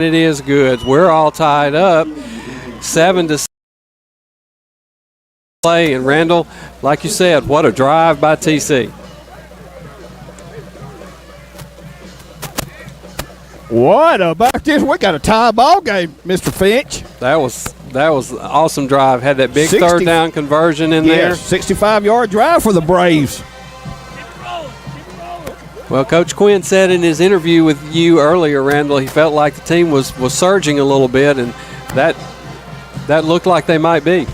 It is good. We're all tied up, 7-6 play. And Randall, like you said, what a drive by TC. What about this? We got a tie ball game, Mr. Finch. That was an awesome drive. Had that big third down conversion in there. 65-yard drive for the Braves. Well, Coach Quinn said in his interview with you earlier, Randall, he felt like the team was surging a little bit, and that looked like they might be.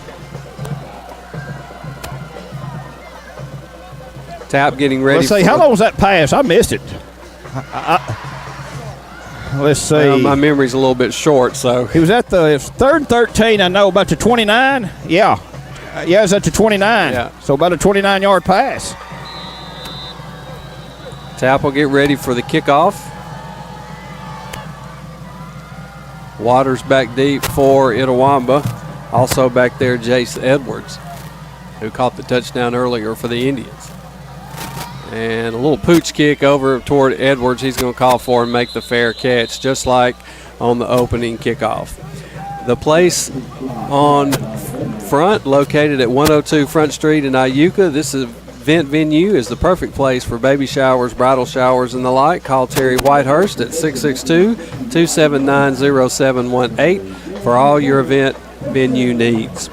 Tap getting ready. Let's see, how long was that pass? I missed it. Let's see. Well, my memory's a little bit short, so. He was at the 3rd and 13, I know, about the 29. Yeah. Yeah, it was at the 29. Yeah. So about a 29-yard pass. Tap will get ready for the kickoff. Waters back deep for Itawamba. Also back there, Jace Edwards, who caught the touchdown earlier for the Indians. And a little pooch kick over toward Edwards. He's going to call for and make the fair catch, just like on the opening kickoff. The place on front, located at 102 Front Street in Iuka. This event venue is the perfect place for baby showers, bridal showers, and the like. Call Terry Whitehurst at 662-279-0718 for all your event venue needs.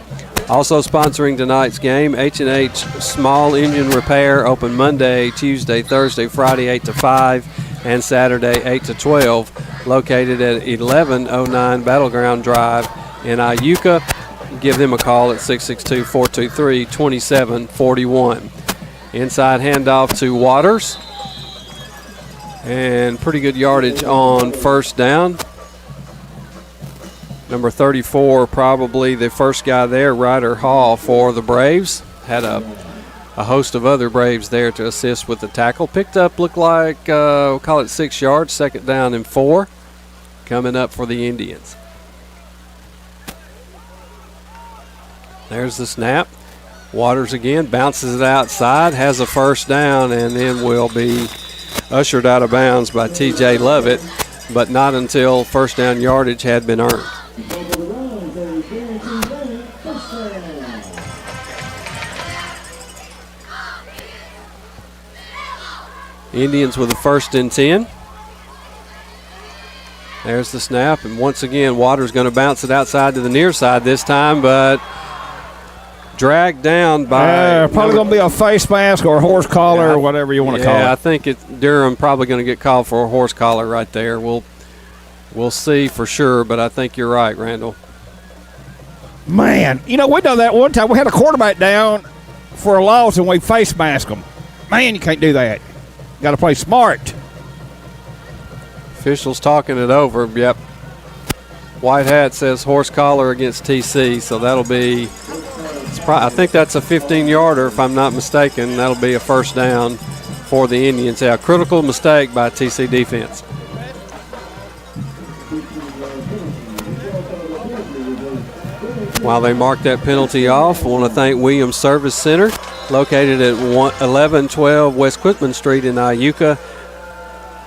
Also sponsoring tonight's game, H&H Small Engine Repair, open Monday, Tuesday, Thursday, Friday 8 to 5, and Saturday 8 to 12, located at 1109 Battleground Drive in Iuka. Give them a call at 662-423-2741. Inside handoff to Waters, and pretty good yardage on first down. Number 34, probably the first guy there, Ryder Hall for the Braves. Had a host of other Braves there to assist with the tackle. Picked up, looked like, we'll call it 6 yards, 2nd down and 4. Coming up for the Indians. There's the snap. Waters again, bounces it outside, has a first down, and then will be ushered out of bounds by T.J. Lovett, but not until first down yardage had been earned. Indians with a 1st and 10. There's the snap, and once again, Waters going to bounce it outside to the near side this time, but dragged down by probably going to be a face mask or a horse collar or whatever you want to call it. Yeah, I think Durham probably going to get called for a horse collar right there. We'll see for sure, but I think you're right, Randall. Man, we done that one time. We had a quarterback down for a loss and we face masked them. Man, you can't do that. Got to play smart. Officials talking it over. Yep. White hat says horse collar against TC, so that'll be. I think that's a 15-yarder, if I'm not mistaken. That'll be a first down for the Indians. A critical mistake by TC defense. While they mark that penalty off, I want to thank Williams Service Center, located at 1112 West Quitman Street in Iuka.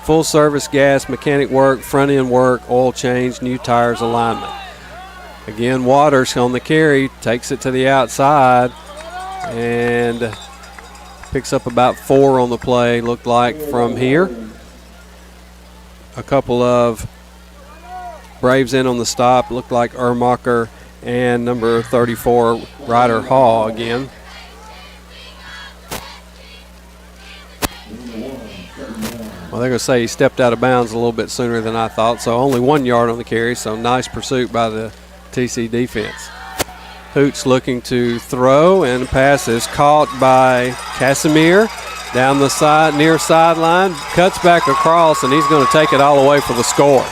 Full service gas, mechanic work, front end work, oil change, new tires, alignment. Again, Waters on the carry, takes it to the outside and picks up about 4 on the play, looked like from here. A couple of Braves in on the stop, looked like Ermacher and number 34, Ryder Hall again. Well, they're going to say he stepped out of bounds a little bit sooner than I thought, so only 1 yard on the carry, so nice pursuit by the TC defense. Hoots looking to throw, and the pass is caught by Casimir down the side, near sideline, cuts back across, and he's going to take it all the way for the score.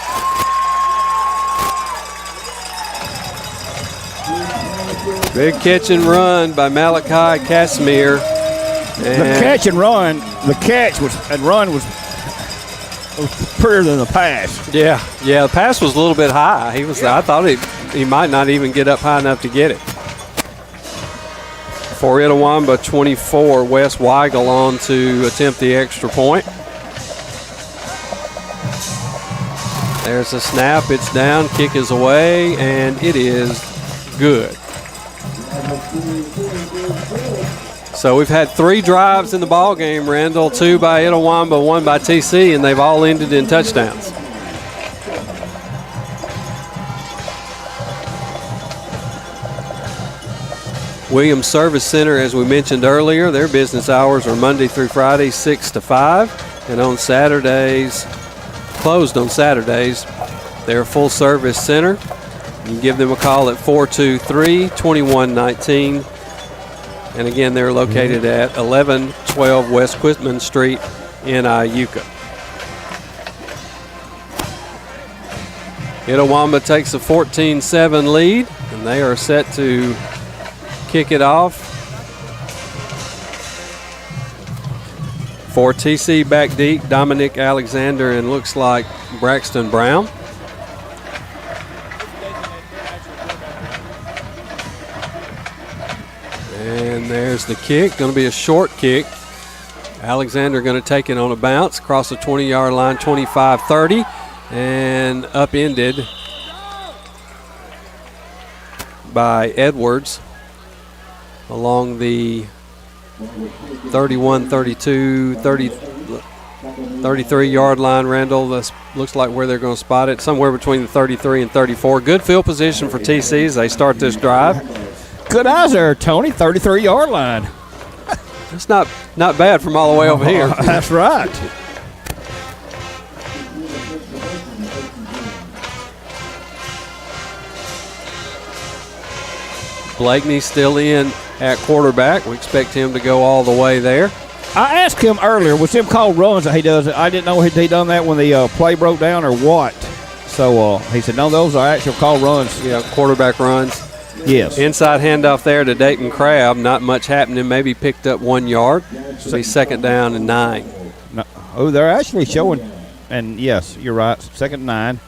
Big catch and run by Malachi Casimir. The catch and run, the run was prettier than the pass. Yeah, the pass was a little bit high. I thought he might not even get up high enough to get it. For Itawamba, 24, Wes Weigel on to attempt the extra point. There's a snap. It's down. Kick is away, and it is good. So we've had 3 drives in the ball game, Randall. 2 by Itawamba, 1 by TC, and they've all ended in touchdowns. Williams Service Center, as we mentioned earlier, their business hours are Monday through Friday, 6 to 5, and on Saturdays, closed on Saturdays. They're a full-service center. You can give them a call at 423-2119. And again, they're located at 1112 West Quitman Street in Iuka. Itawamba takes a 14-7 lead, and they are set to kick it off. For TC back deep, Dominic Alexander and looks like Braxton Brown. And there's the kick, going to be a short kick. Alexander going to take it on a bounce across the 20-yard line, 25-30, and upended by Edwards along the 31, 32, 30, 33-yard line, Randall. That looks like where they're going to spot it, somewhere between the 33 and 34. Good field position for TC as they start this drive. Good eyes there, Tony. 33-yard line. It's not bad from all the way over here. That's right. Blakeney still in at quarterback. We expect him to go all the way there. I asked him earlier, was them called runs that he does? I didn't know he done that when the play broke down or what. So he said, no, those are actual called runs. Yeah, quarterback runs. Yes. Inside handoff there to Dayton Crabb. Not much happening. Maybe picked up 1 yard. It'll be 2nd down and 9. No. Oh, they're actually showing. And, yes, you're right. 2nd and 9.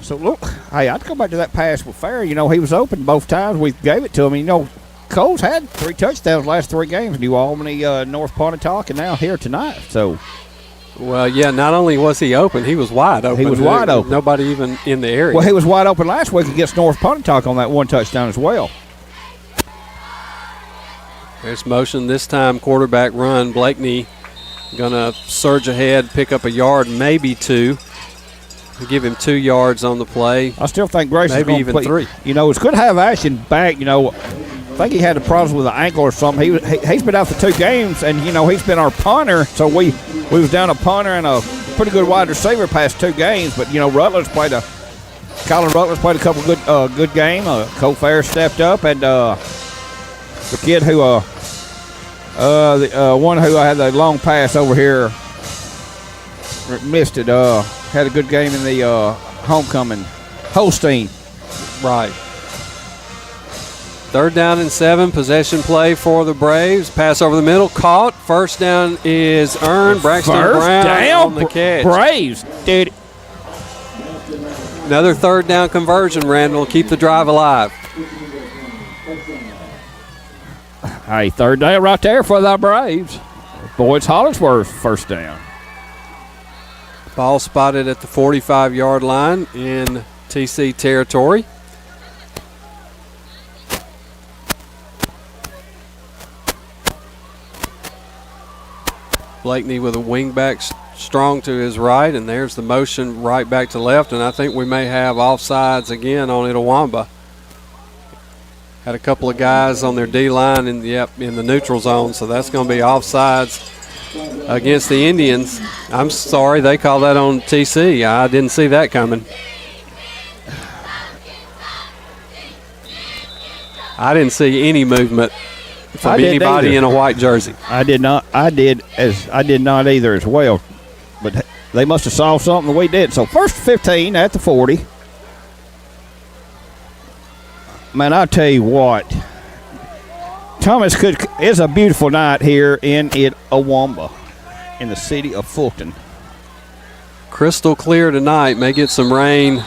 So, look, hey, I'd go back to that pass with Fair. You know, he was open both times. We gave it to him. You know, Cole's had 3 touchdowns last 3 games. New Albany, North Pontotoc, and now here tonight. So, well, yeah, not only was he open, he was wide open. He was wide open. Nobody even in the area. Well, he was wide open last week against North Pontotoc on that 1 touchdown as well. There's motion this time, quarterback run. Blakeney going to surge ahead, pick up a yard, maybe 2. Give him 2 yards on the play. I still think Grace maybe is even play. 3. You know, it's good to have Ashton back. You know, I think he had a problem with an ankle or something. He's been out for 2 games, and, you know, he's been our punter. So we was down a punter and a pretty good wide receiver past 2 games. But, you know, Colin Rutledge played a couple good game. Cole Fair stepped up, and the kid who the one who had the long pass over here missed it. Had a good game in the homecoming. Holstein. Right. 3rd down and 7. Possession play for the Braves. Pass over the middle. Caught. 1st down is earned. Braxton Brown on the catch. Braves did. Another 3rd down conversion, Randall. Keep the drive alive. Hey, 3rd down right there for the Braves. Boy, it's Hollingsworth 1st down. Ball spotted at the 45-yard line in TC territory. Blakeney with a wingback strong to his right, and there's the motion right back to left, and I think we may have offsides again on Itawamba. Had a couple of guys on their D-line in the neutral zone, so that's going to be offsides against the Indians. I'm sorry, they called that on TC. I didn't see that coming. I didn't see any movement from anybody in a white jersey. I did not. I did not either as well. But they must have saw something we did. So 1st 15 at the 40. Man, I tell you what, Thomas, it's a beautiful night here in Itawamba, in the city of Fulton. Crystal clear tonight. May get some rain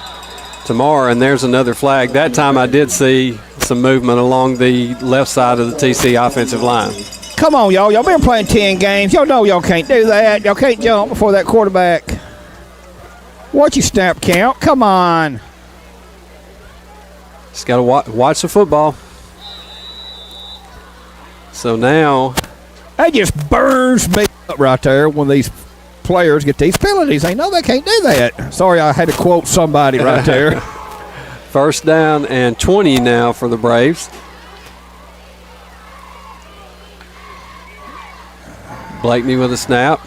tomorrow, and there's another flag. That time I did see some movement along the left side of the TC offensive line. Come on, y'all. Y'all been playing 10 games. Y'all know y'all can't do that. Y'all can't jump before that quarterback. What's your snap count? Come on. Just got to watch the football. So now. That just burns me up right there when these players get these penalties. They know they can't do that. Sorry, I had to quote somebody right there. First down and 20 now for the Braves. Blakeney with a snap.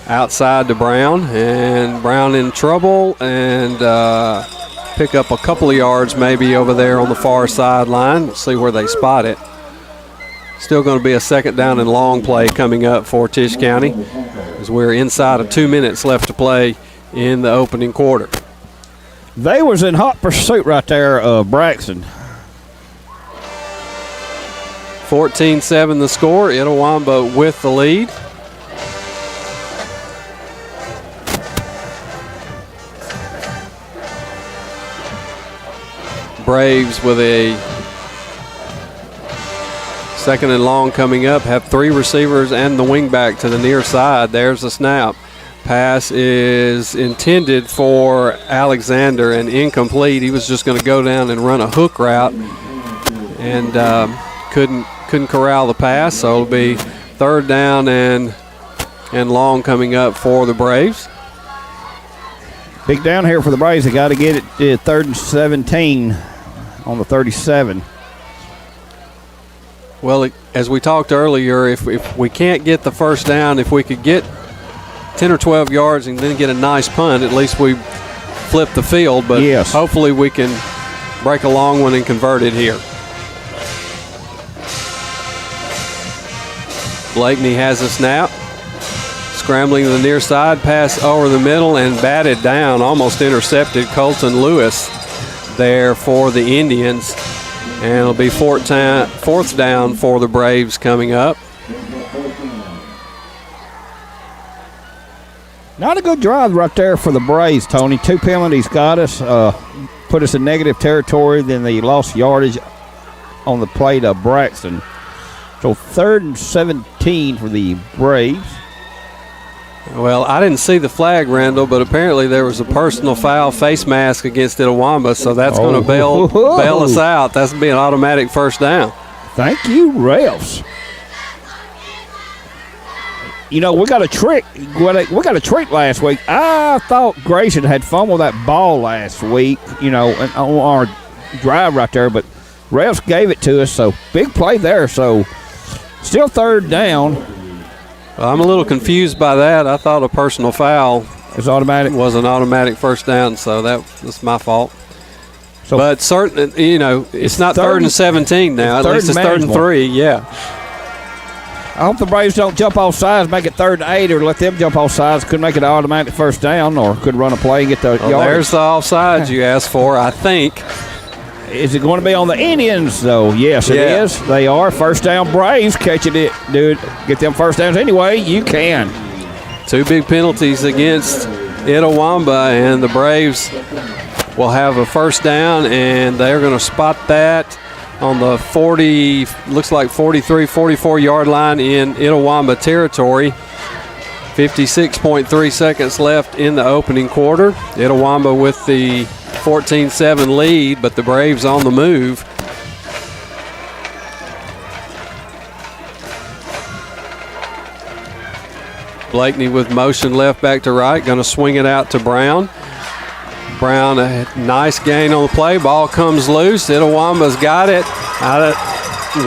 Outside to Brown, and Brown in trouble, and pick up a couple of yards maybe over there on the far sideline. We'll see where they spot it. Still going to be a second down and long play coming up for Tisch County as we're inside of 2 minutes left to play in the opening quarter. They was in hot pursuit right there of Braxton. 14-7 the score. Itawamba with the lead. Braves with a second and long coming up, have three receivers and the wingback to the near side. There's the snap. Pass is intended for Alexander and incomplete. He was just going to go down and run a hook route and couldn't corral the pass, so it'll be third down and long coming up for the Braves. Big down here for the Braves. They got to get it third and 17 on the 37. Well, as we talked earlier, if we can't get the first down, if we could get 10 or 12 yards and then get a nice punt, at least we flip the field. But yes, hopefully we can break a long one and convert it here. Blakeney has a snap. Scrambling to the near side, pass over the middle and batted down, almost intercepted. Colton Lewis there for the Indians. And it'll be fourth down for the Braves coming up. Not a good drive right there for the Braves, Tony. 2 penalties got us, put us in negative territory. Then they lost yardage on the play to Braxton. So third and 17 for the Braves. Well, I didn't see the flag, Randall, but apparently there was a personal foul face mask against Itawamba, so that's going to bail us out. That's going to be an automatic first down. Thank you, refs. You know, we got a trick. We got a trick last week. I thought Grayson had fun with that ball last week, you know, on our drive right there, but refs gave it to us, so big play there. So still third down. Well, I'm a little confused by that. I thought a personal foul was an automatic first down, so that's my fault. So, but certain, you know, it's not third and 17 now. At least it's third and 3. Yeah. I hope the Braves don't jump off sides, make it third and 8, or let them jump off sides. Could make it an automatic first down, or could run a play and get the yard. There's the offsides you asked for, I think. Is it going to be on the Indians, though? Yes, it is. They are. First down, Braves catching it. Dude, get them first downs anyway. You can. 2 big penalties against Itawamba, and the Braves will have a first down, and they're going to spot that on the 40, looks like 43, 44-yard line in Itawamba territory. 56.3 seconds left in the opening quarter. Itawamba with the 14-7 lead, but the Braves on the move. Blakeney with motion left back to right, going to swing it out to Brown. Brown, a nice gain on the play. Ball comes loose. Itawamba's got it.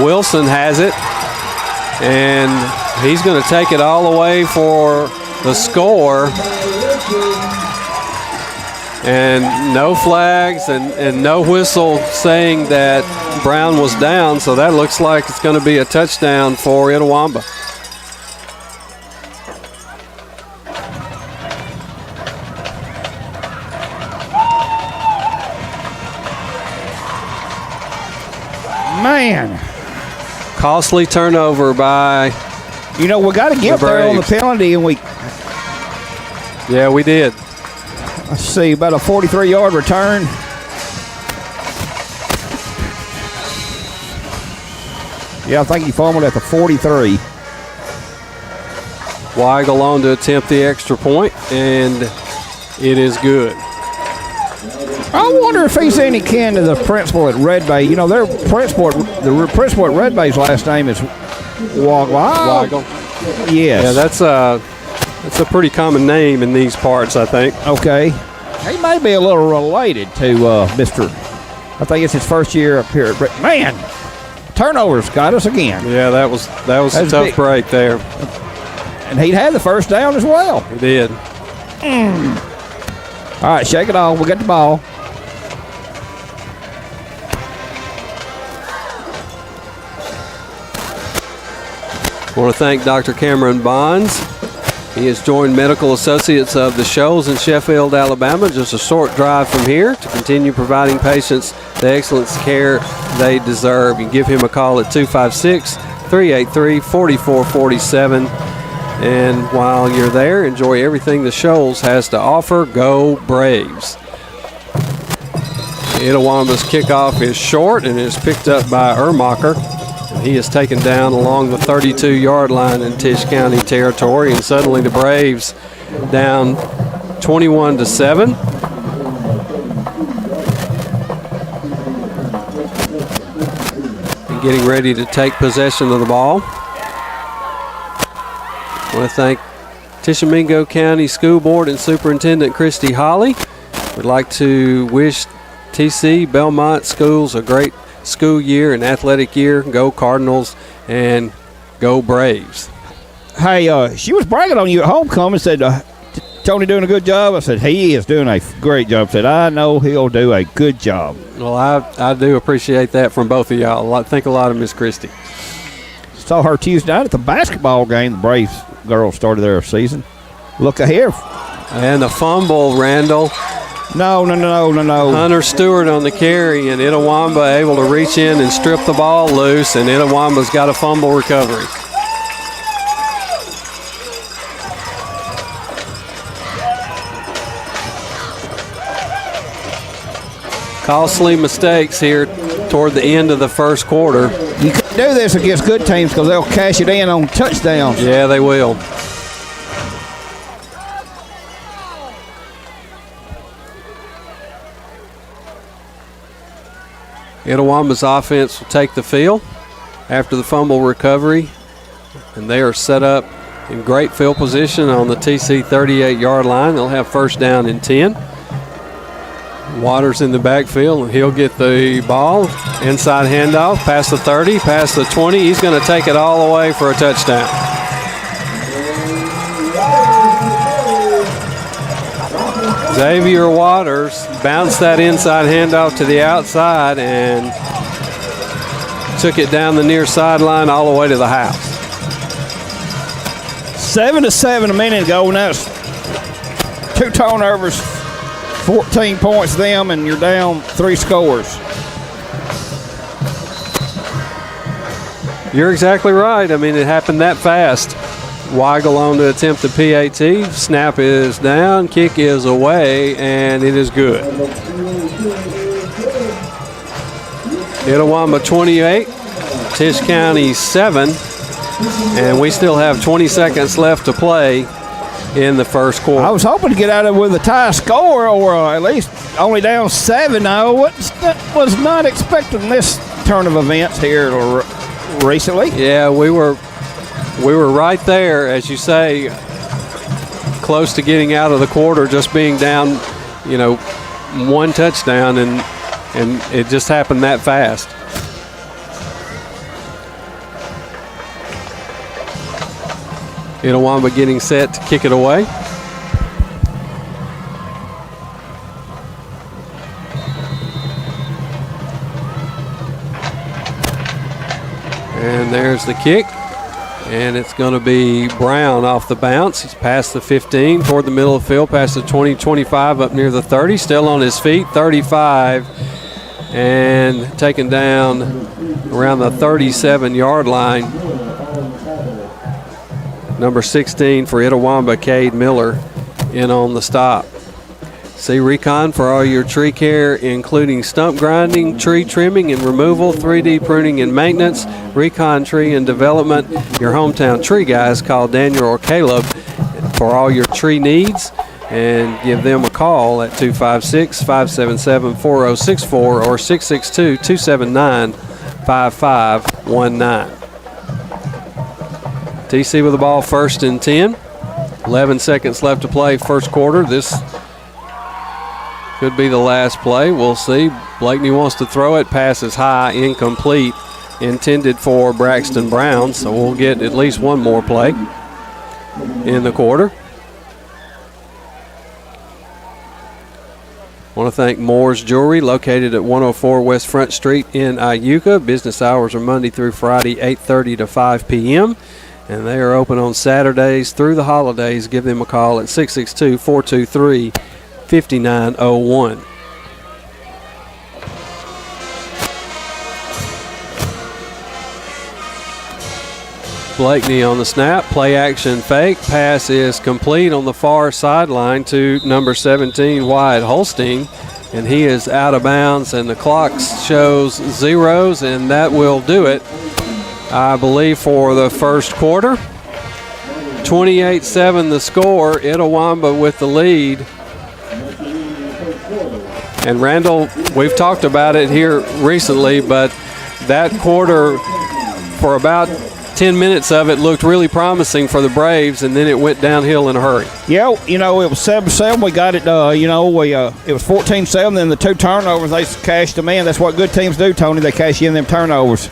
Wilson has it. And he's going to take it all the way for the score. And no flags and no whistle saying that Brown was down, so that looks like it's going to be a touchdown for Itawamba. Man. Costly turnover by we got to get there on the penalty, and Yeah, we did. Let's see, about a 43-yard return. Yeah, I think he fumbled at the 43. Weigel on to attempt the extra point, and it is good. I wonder if he's any kin to the principal at Red Bay. You know, the principal at Red Bay's last name is Weigel. Yes. Yeah, that's a pretty common name in these parts, I think. Okay. He may be a little related to Mr. I think it's his first year up here. Man, turnovers got us again. Yeah, that was a tough big break there. And he'd had the first down as well. He did. All right, shake it off. We got the ball. I want to thank Dr. Cameron Bonds. He has joined Medical Associates of the Shoals in Sheffield, Alabama, just a short drive from here to continue providing patients the excellent care they deserve. You can give him a call at 256-383-4447. And while you're there, enjoy everything the Shoals has to offer. Go Braves. Itawamba's kickoff is short and is picked up by Ermacher. He is taken down along the 32-yard line in Tisch County territory, and suddenly the Braves down 21-7. And getting ready to take possession of the ball. I want to thank Tishomingo County School Board and Superintendent Christy Holly. We'd like to wish TC Belmont Schools a great school year and athletic year. Go Cardinals and go Braves. Hey, she was bragging on you at homecoming. Said, Tony doing a good job? I said, he is doing a great job. Said, I know he'll do a good job. Well, I do appreciate that from both of y'all. I think a lot of Miss Christie. Saw her Tuesday night at the basketball game. The Braves girls started their season. Look here. And the fumble, Randall. No. Hunter Stewart on the carry, and Itawamba able to reach in and strip the ball loose, and Itawamba's got a fumble recovery. Costly mistakes here toward the end of the first quarter. You can do this against good teams because they'll cash it in on touchdowns. Yeah, they will. Itawamba's offense will take the field after the fumble recovery, and they are set up in great field position on the TC 38-yard line. They'll have first down and 10. Waters in the backfield, and he'll get the ball. Inside handoff, past the 30, past the 20. He's going to take it all the way for a touchdown. Xavier Waters bounced that inside handoff to the outside and took it down the near sideline all the way to the house. 7-7 a minute ago, and that's 2 turnovers, 14 points them, and you're down 3 scores. You're exactly right. I mean, it happened that fast. Weigel on to attempt the PAT. Snap is down, kick is away, and it is good. Itawamba 28, Tisch County 7, and we still have 20 seconds left to play in the first quarter. I was hoping to get out of it with a tie score, or at least only down 7. I was not expecting this turn of events here recently. Yeah, we were right there, as you say, close to getting out of the quarter, just being down, 1 touchdown, and it just happened that fast. Itawamba getting set to kick it away. And there's the kick. And it's going to be Brown off the bounce. He's past the 15, toward the middle of the field, past the 20, 25, up near the 30. Still on his feet, 35. And taken down around the 37-yard line. Number 16 for Itawamba, Cade Miller, in on the stop. See Recon for all your tree care, including stump grinding, tree trimming and removal, 3D pruning and maintenance, Recon Tree and Development. Your hometown tree guys, call Daniel or Caleb for all your tree needs. and give them a call at 256-577-4064 or 662-279-5519. TC with the ball, 1st and 10. 11 seconds left to play, first quarter. This could be the last play. We'll see. Blakeney wants to throw it. Pass is high, incomplete. Intended for Braxton Brown, so we'll get at least one more play in the quarter. Want to thank Moore's Jewelry, located at 104 West Front Street in Iuka. Business hours are Monday through Friday, 8:30 to 5 p.m. And they are open on Saturdays through the holidays. Give them a call at 662-423-5901. Blakeney on the snap. Play action fake. Pass is complete on the far sideline to number 17, Wyatt Holstein. And he is out of bounds, and the clock shows zeros, and that will do it, I believe, for the first quarter. 28-7 the score. Itawamba with the lead. And Randall, we've talked about it here recently, but that quarter, for about 10 minutes of it, looked really promising for the Braves, and then it went downhill in a hurry. Yeah, it was 7-7. We got it, it was 14-7. Then the 2 turnovers, they cashed them in. That's what good teams do, Tony. They cash in them turnovers.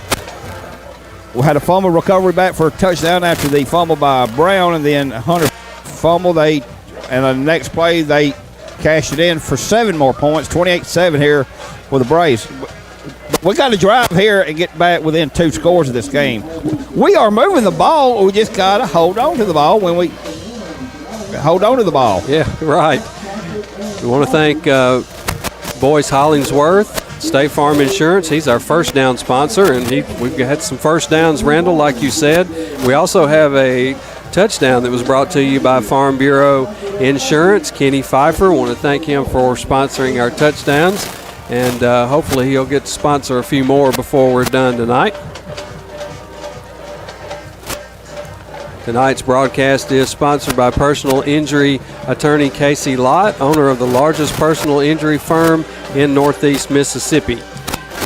We had a fumble recovery back for a touchdown after the fumble by Brown, and then Hunter fumbled. And the next play, they cashed it in for 7 more points, 28-7 here for the Braves. We got to drive here and get back within 2 scores of this game. We are moving the ball. We just got to hold on to the ball when we hold on to the ball. Yeah, right. We want to thank Boyce Hollingsworth, State Farm Insurance. He's our first down sponsor, and we've had some first downs, Randall, like you said. We also have a touchdown that was brought to you by Farm Bureau Insurance. Kenny Pfeiffer, want to thank him for sponsoring our touchdowns, and hopefully he'll get to sponsor a few more before we're done tonight. Tonight's broadcast is sponsored by personal injury attorney Casey Lott, owner of the largest personal injury firm in Northeast Mississippi. You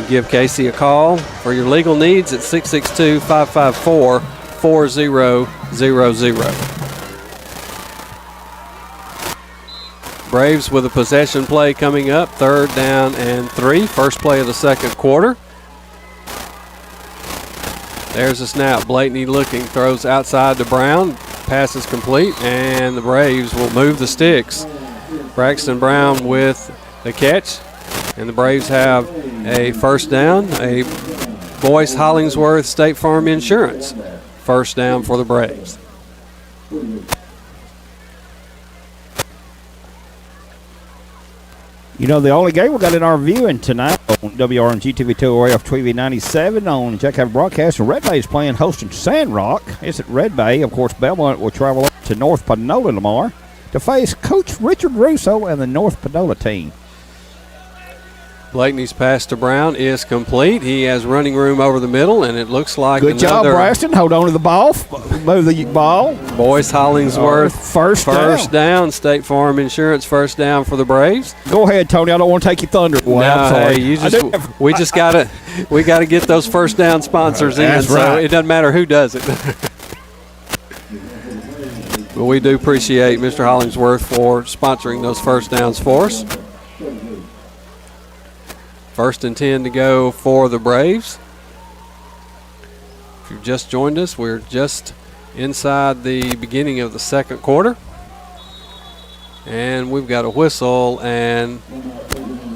give Casey a call for your legal needs at 662-554-4000. Braves with a possession play coming up, 3rd down and 3, first play of the second quarter. There's a snap. Blakeney looking, throws outside to Brown. Pass is complete, and the Braves will move the sticks. Braxton Brown with the catch, and the Braves have a first down. A Boyce Hollingsworth State Farm Insurance first down for the Braves. The only game we got in our viewing tonight on WRNG TV 208 off TV 97 on Jackhaven Broadcast. And Red Bay is playing hosting Sandrock. It's at Red Bay. Of course, Belmont will travel up to North Panola tomorrow to face Coach Richard Russo and the North Panola team. Blakeney's pass to Brown is complete. He has running room over the middle, and it looks like good job, Braxton. Hold on to the ball. Move the ball. Boyce Hollingsworth first down. State Farm Insurance first down for the Braves. Go ahead, Tony. I don't want to take your thunder away. No, I'm sorry. Hey, we gotta get those first down sponsors in. That's so right. It doesn't matter who does it. But we do appreciate Mr. Hollingsworth for sponsoring those first downs for us. 1st and 10 to go for the Braves. If you've just joined us, we're just inside the beginning of the second quarter. And we've got a whistle, and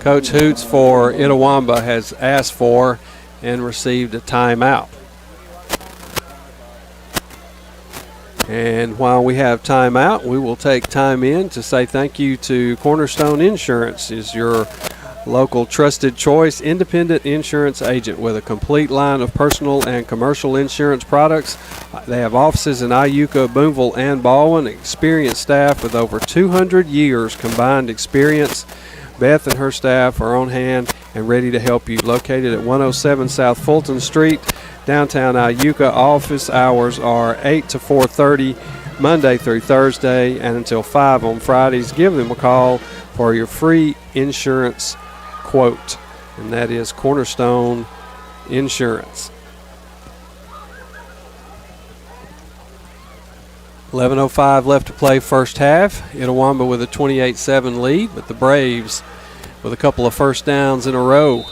Coach Hoots for Itawamba has asked for and received a timeout. And while we have timeout, we will take time in to say thank you to Cornerstone Insurance, is your local trusted choice independent insurance agent with a complete line of personal and commercial insurance products. They have offices in Iuka, Boonville, and Baldwin. Experienced staff with over 200 years combined experience. Beth and her staff are on hand and ready to help you. Located at 107 South Fulton Street, downtown Iuka. Office hours are 8 to 4:30 Monday through Thursday and until 5 on Fridays. Give them a call for your free insurance quote, and that is Cornerstone Insurance. 11:05 left to play first half. Itawamba with a 28-7 lead, but the Braves with a couple of first downs in a row.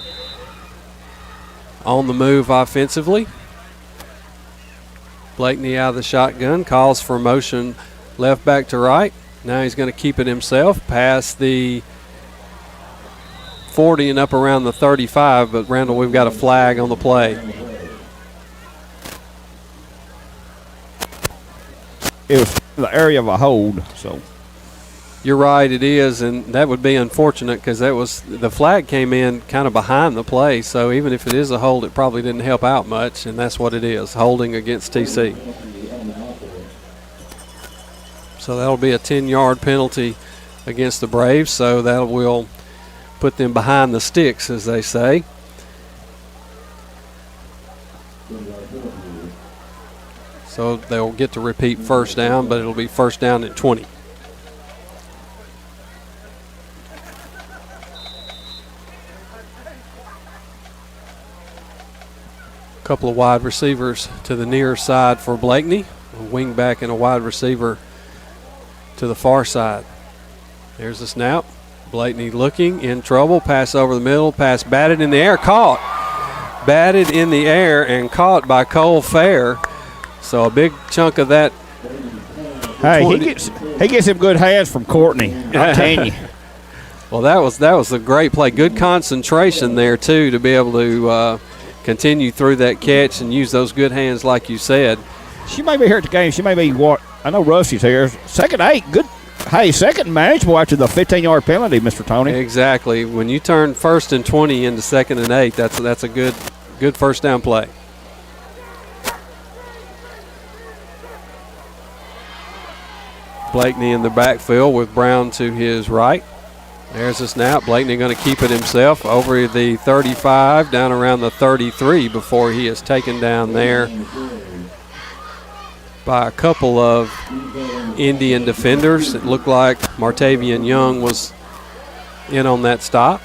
On the move offensively. Blakeney out of the shotgun, calls for motion left back to right. Now he's going to keep it himself past the 40 and up around the 35, but Randall, we've got a flag on the play. It was the area of a hold, so. You're right, it is, and that would be unfortunate because the flag came in kind of behind the play, so even if it is a hold, it probably didn't help out much, and that's what it is, holding against TC. So that'll be a 10-yard penalty against the Braves, so that will put them behind the sticks, as they say. So they'll get to repeat first down, but it'll be first down at 20. Couple of wide receivers to the near side for Blakeney, a wing back and a wide receiver to the far side. There's the snap. Blakeney looking, in trouble, pass over the middle, pass batted in the air, caught. Batted in the air and caught by Cole Fair. So a big chunk of that. Hey, he gets some good hands from Courtney, I'm telling you. Well, that was a great play. Good concentration there, too, to be able to continue through that catch and use those good hands like you said. She may be here at the game. She may be what? I know Rusty's here. Second 8, good. Hey, second manageable after the 15-yard penalty, Mr. Tony. Exactly. When you turn 1st and 20 into 2nd and 8, that's a good first down play. Blakeney in the backfield with Brown to his right. There's the snap. Blakeney going to keep it himself over the 35, down around the 33 before he is taken down there by a couple of Indian defenders. It looked like Martavian Young was in on that stop.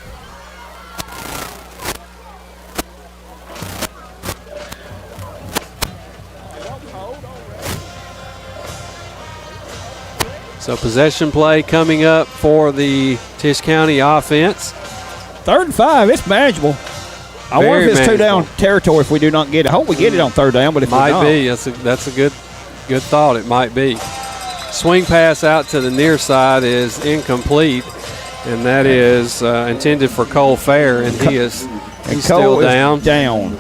So possession play coming up for the Tisch County offense. 3rd and 5, it's manageable. I wonder if it's manageable. 2-down territory if we do not get it. I hope we get it on 3rd down, but if we don't. Might be. That's a good thought. It might be. Swing pass out to the near side is incomplete, and that is intended for Cole Fair, and he's still down.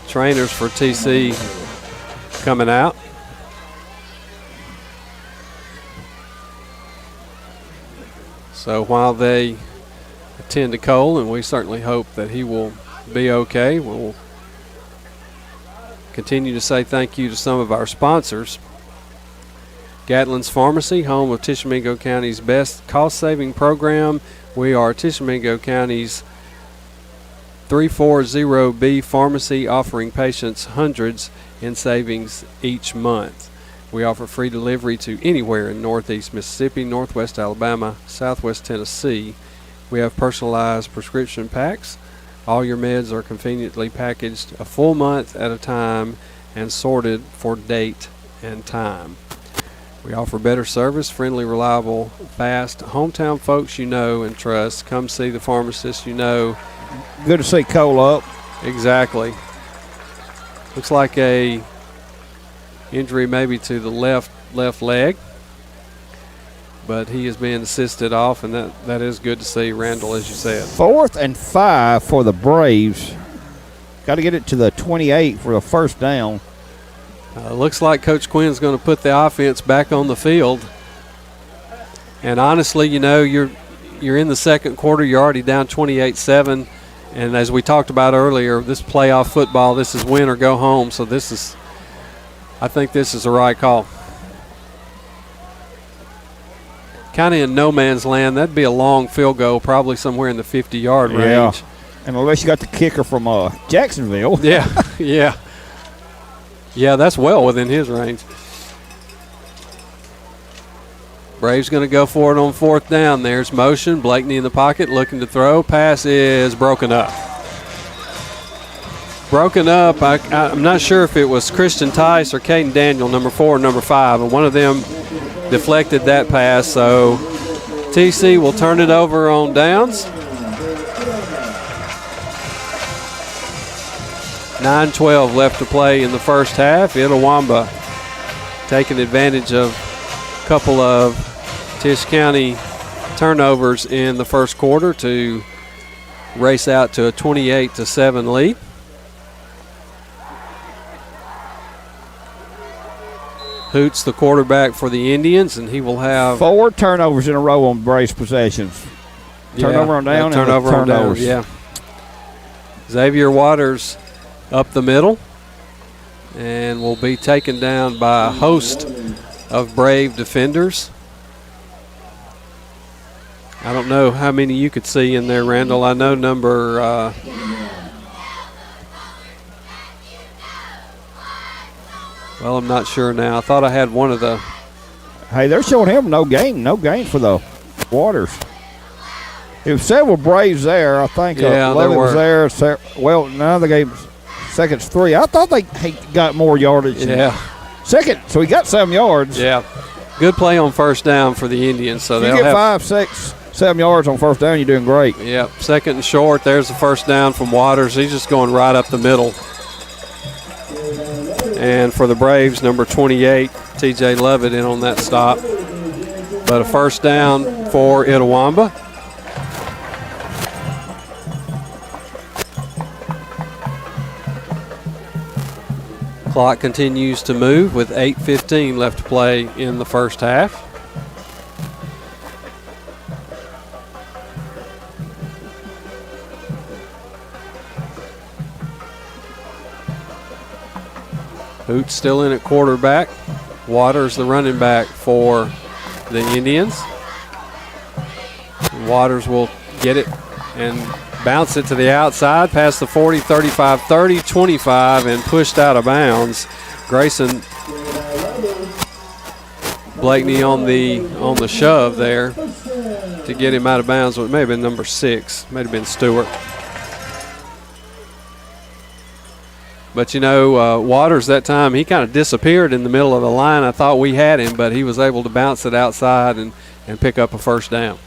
Trainers for TC coming out. So while they attend to Cole, and we certainly hope that he will be okay, we'll continue to say thank you to some of our sponsors. Gatlin's Pharmacy, home of Tishomingo County's best cost-saving program. We are Tishomingo County's 340B pharmacy, offering patients hundreds in savings each month. We offer free delivery to anywhere in Northeast Mississippi, Northwest Alabama, Southwest Tennessee. We have personalized prescription packs. All your meds are conveniently packaged a full month at a time and sorted for date and time. We offer better service, friendly, reliable, fast. Hometown folks you know and trust. Come see the pharmacist you know. Good to see Cole up. Exactly. Looks like a injury maybe to the left leg, but he is being assisted off, and that is good to see, Randall, as you said. 4th and 5 for the Braves. Got to get it to the 28 for the first down. Looks like Coach Quinn's going to put the offense back on the field. And honestly, you know, you're in the second quarter. You're already down 28-7. And as we talked about earlier, this playoff football, this is win or go home. So I think this is the right call. Kind of in no man's land. That'd be a long field goal, probably somewhere in the 50-yard range. And unless you got the kicker from Jacksonville. Yeah, yeah. Yeah, that's well within his range. Braves going to go for it on 4th down. There's motion. Blakeney in the pocket looking to throw. Pass is broken up. Broken up. I'm not sure if it was Christian Tice or Caden Daniel, number 4 and number 5, and one of them deflected that pass. So TC will turn it over on downs. 9:12 left to play in the first half. Itawamba taking advantage of a couple of Tisch County turnovers in the first quarter to race out to a 28-7 lead. Hoots the quarterback for the Indians, and he will have 4 turnovers in a row on Braves possessions. Turnover on down and turnover on down, turnovers. yeah. Xavier Waters up the middle and will be taken down by a host of Brave defenders. I don't know how many you could see in there, Randall. I know number well, I'm not sure now. I thought I had one of the. Hey, they're showing him no gain for the Waters. There was several Braves there. I think Levin was there. Well, now they gave seconds 3. I thought he got more yardage. Yeah. Second, so he got 7 yards. Yeah. Good play on first down for the Indians. So they'll get 5, 6, 7 yards on first down, you're doing great. Yep. Second and short. There's the first down from Waters. He's just going right up the middle. And for the Braves, number 28, TJ Lovett in on that stop. But a first down for Itawamba. Clock continues to move with 8:15 left to play in the first half. Hoots still in at quarterback. Waters the running back for the Indians. Waters will get it and bounce it to the outside past the 40, 35, 30, 25, and pushed out of bounds. Grayson Blakeney on the shove there to get him out of bounds. It may have been number 6, may have been Stewart. But, you know, Waters that time, he kind of disappeared in the middle of the line. I thought we had him, but he was able to bounce it outside and pick up a first down.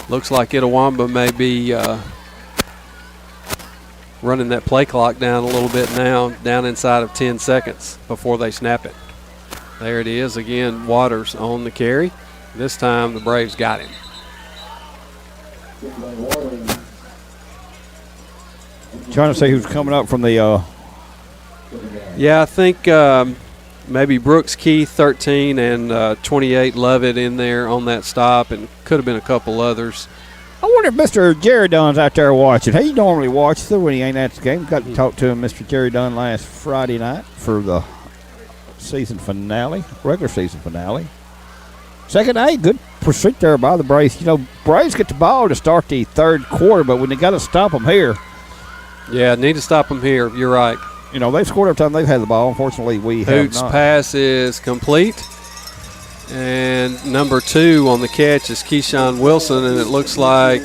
Looks like Itawamba may be running that play clock down a little bit now, down inside of 10 seconds before they snap it. There it is again, Waters on the carry. This time the Braves got him. Trying to see who's coming up from the yeah, I think maybe Brooks Keith, 13, and 28 Lovett in there on that stop, and could have been a couple others. I wonder if Mr. Jerry Dunn's out there watching. He normally watches it when he ain't at the game. Got to talk to him, Mr. Jerry Dunn, last Friday night for the season finale, regular season finale. Second A, good pursuit there by the Braves. You know, Braves get the ball to start the third quarter, but when they got to stop them here. Yeah, need to stop them here. You're right. You know, they've scored every time they've had the ball. Unfortunately, we have not. Hoots' pass is complete. And number 2 on the catch is Keyshawn Wilson, and it looks like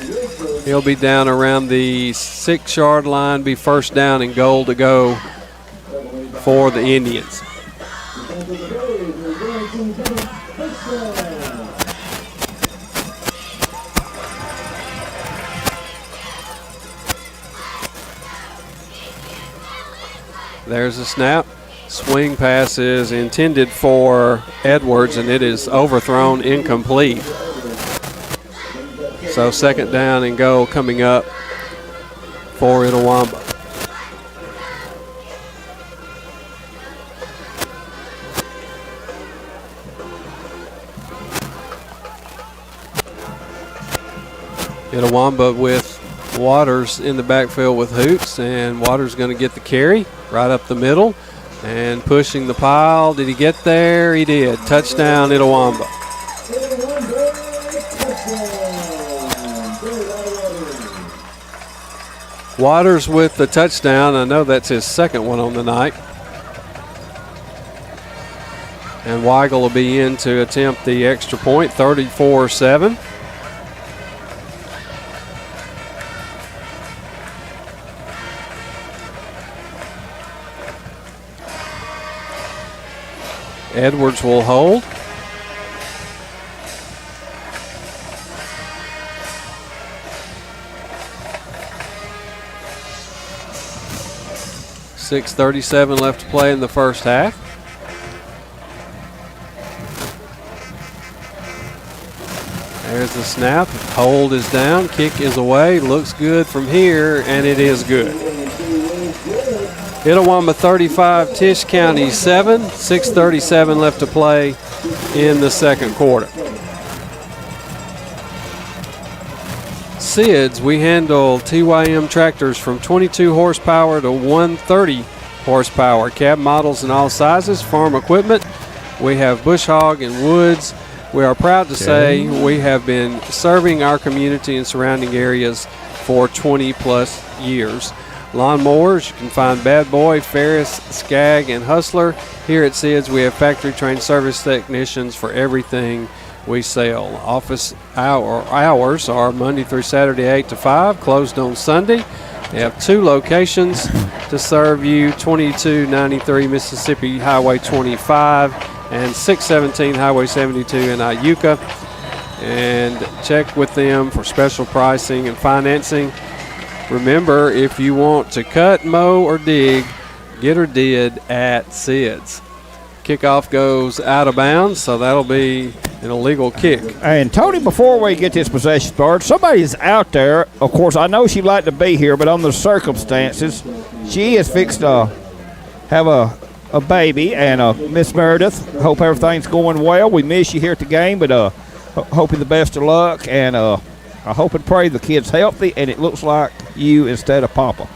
he'll be down around the 6-yard line, be first down and goal to go for the Indians. There's a snap. Swing pass is intended for Edwards, and it is overthrown, incomplete. So second down and goal coming up for Itawamba. Itawamba with Waters in the backfield with Hoots, and Waters going to get the carry right up the middle and pushing the pile. Did he get there? He did. Touchdown, Itawamba. Waters with the touchdown. I know that's his second one on the night. And Weigel will be in to attempt the extra point, 34-7. Edwards will hold. .637 left to play in the first half. There's the snap. Hold is down. Kick is away. Looks good from here, and it is good. Itawamba 35, Tisch County 7. .637 left to play in the second quarter. SIDS, we handle TYM tractors from 22 horsepower to 130 horsepower. Cab models in all sizes, farm equipment. We have bush hog and woods. We are proud to say we have been serving our community and surrounding areas for 20 plus years. Lawnmowers, you can find Bad Boy, Ferris, Skag, and Hustler. Here at SIDS, we have factory trained service technicians for everything we sell. Office hours are Monday through Saturday 8 to 5, closed on Sunday. They have 2 locations to serve you, 2293 Mississippi Highway 25 and 617 Highway 72 in Iuka. And check with them for special pricing and financing. Remember, if you want to cut, mow, or dig, get her did at SIDS. Kickoff goes out of bounds, so that'll be an illegal kick. And Tony, before we get this possession started, somebody's out there. Of course, I know she'd like to be here, but under the circumstances, she is fixed to have a baby. And Miss Meredith, hope everything's going well. We miss you here at the game, but hope you the best of luck. And I hope and pray the kid's healthy, and it looks like you instead of Papa.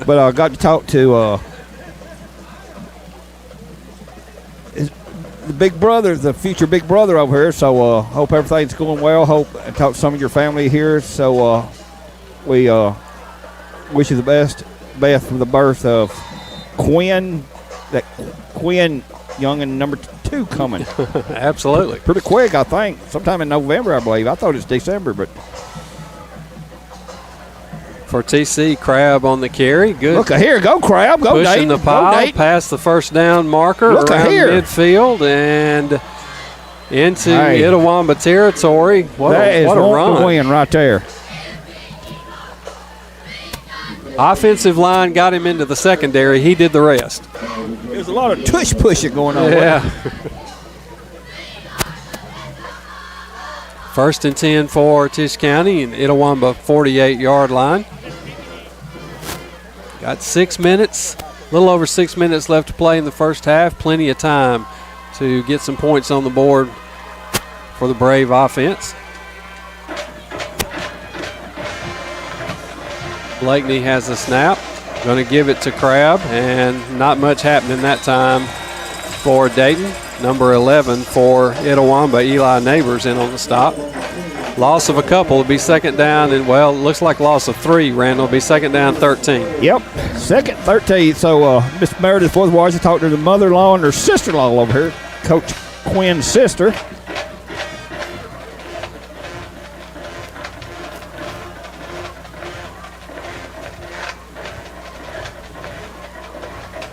But I got to talk to the big brother, the future big brother over here. So hope everything's going well. Hope I talked to some of your family here. So we wish you the best for the birth of Quinn. That Quinn youngin number 2 coming. Absolutely. Pretty quick, I think. Sometime in November, I believe. I thought it's December, but. For TC, Crab on the carry. Good. Look here, go Crab, go pushing Dayton. the pile, past the first down marker around midfield and into Itawamba territory. What a run. To win right there. Offensive line got him into the secondary. He did the rest. There's a lot of tush pushing going on. Yeah. First and 10 for Tisch County and Itawamba 48-yard line. Got 6 minutes, a little over 6 minutes left to play in the first half. Plenty of time to get some points on the board for the Brave offense. Blakeney has the snap. Going to give it to Crab, and not much happening that time for Dayton. Number 11 for Itawamba, Eli Neighbors in on the stop. Loss of a couple will be second down, and well, looks like loss of 3, Randall. Will be second down 13. Yep, second 13. So Miss Meredith Forthwatch talked to the mother-in-law and her sister-in-law over here, Coach Quinn's sister.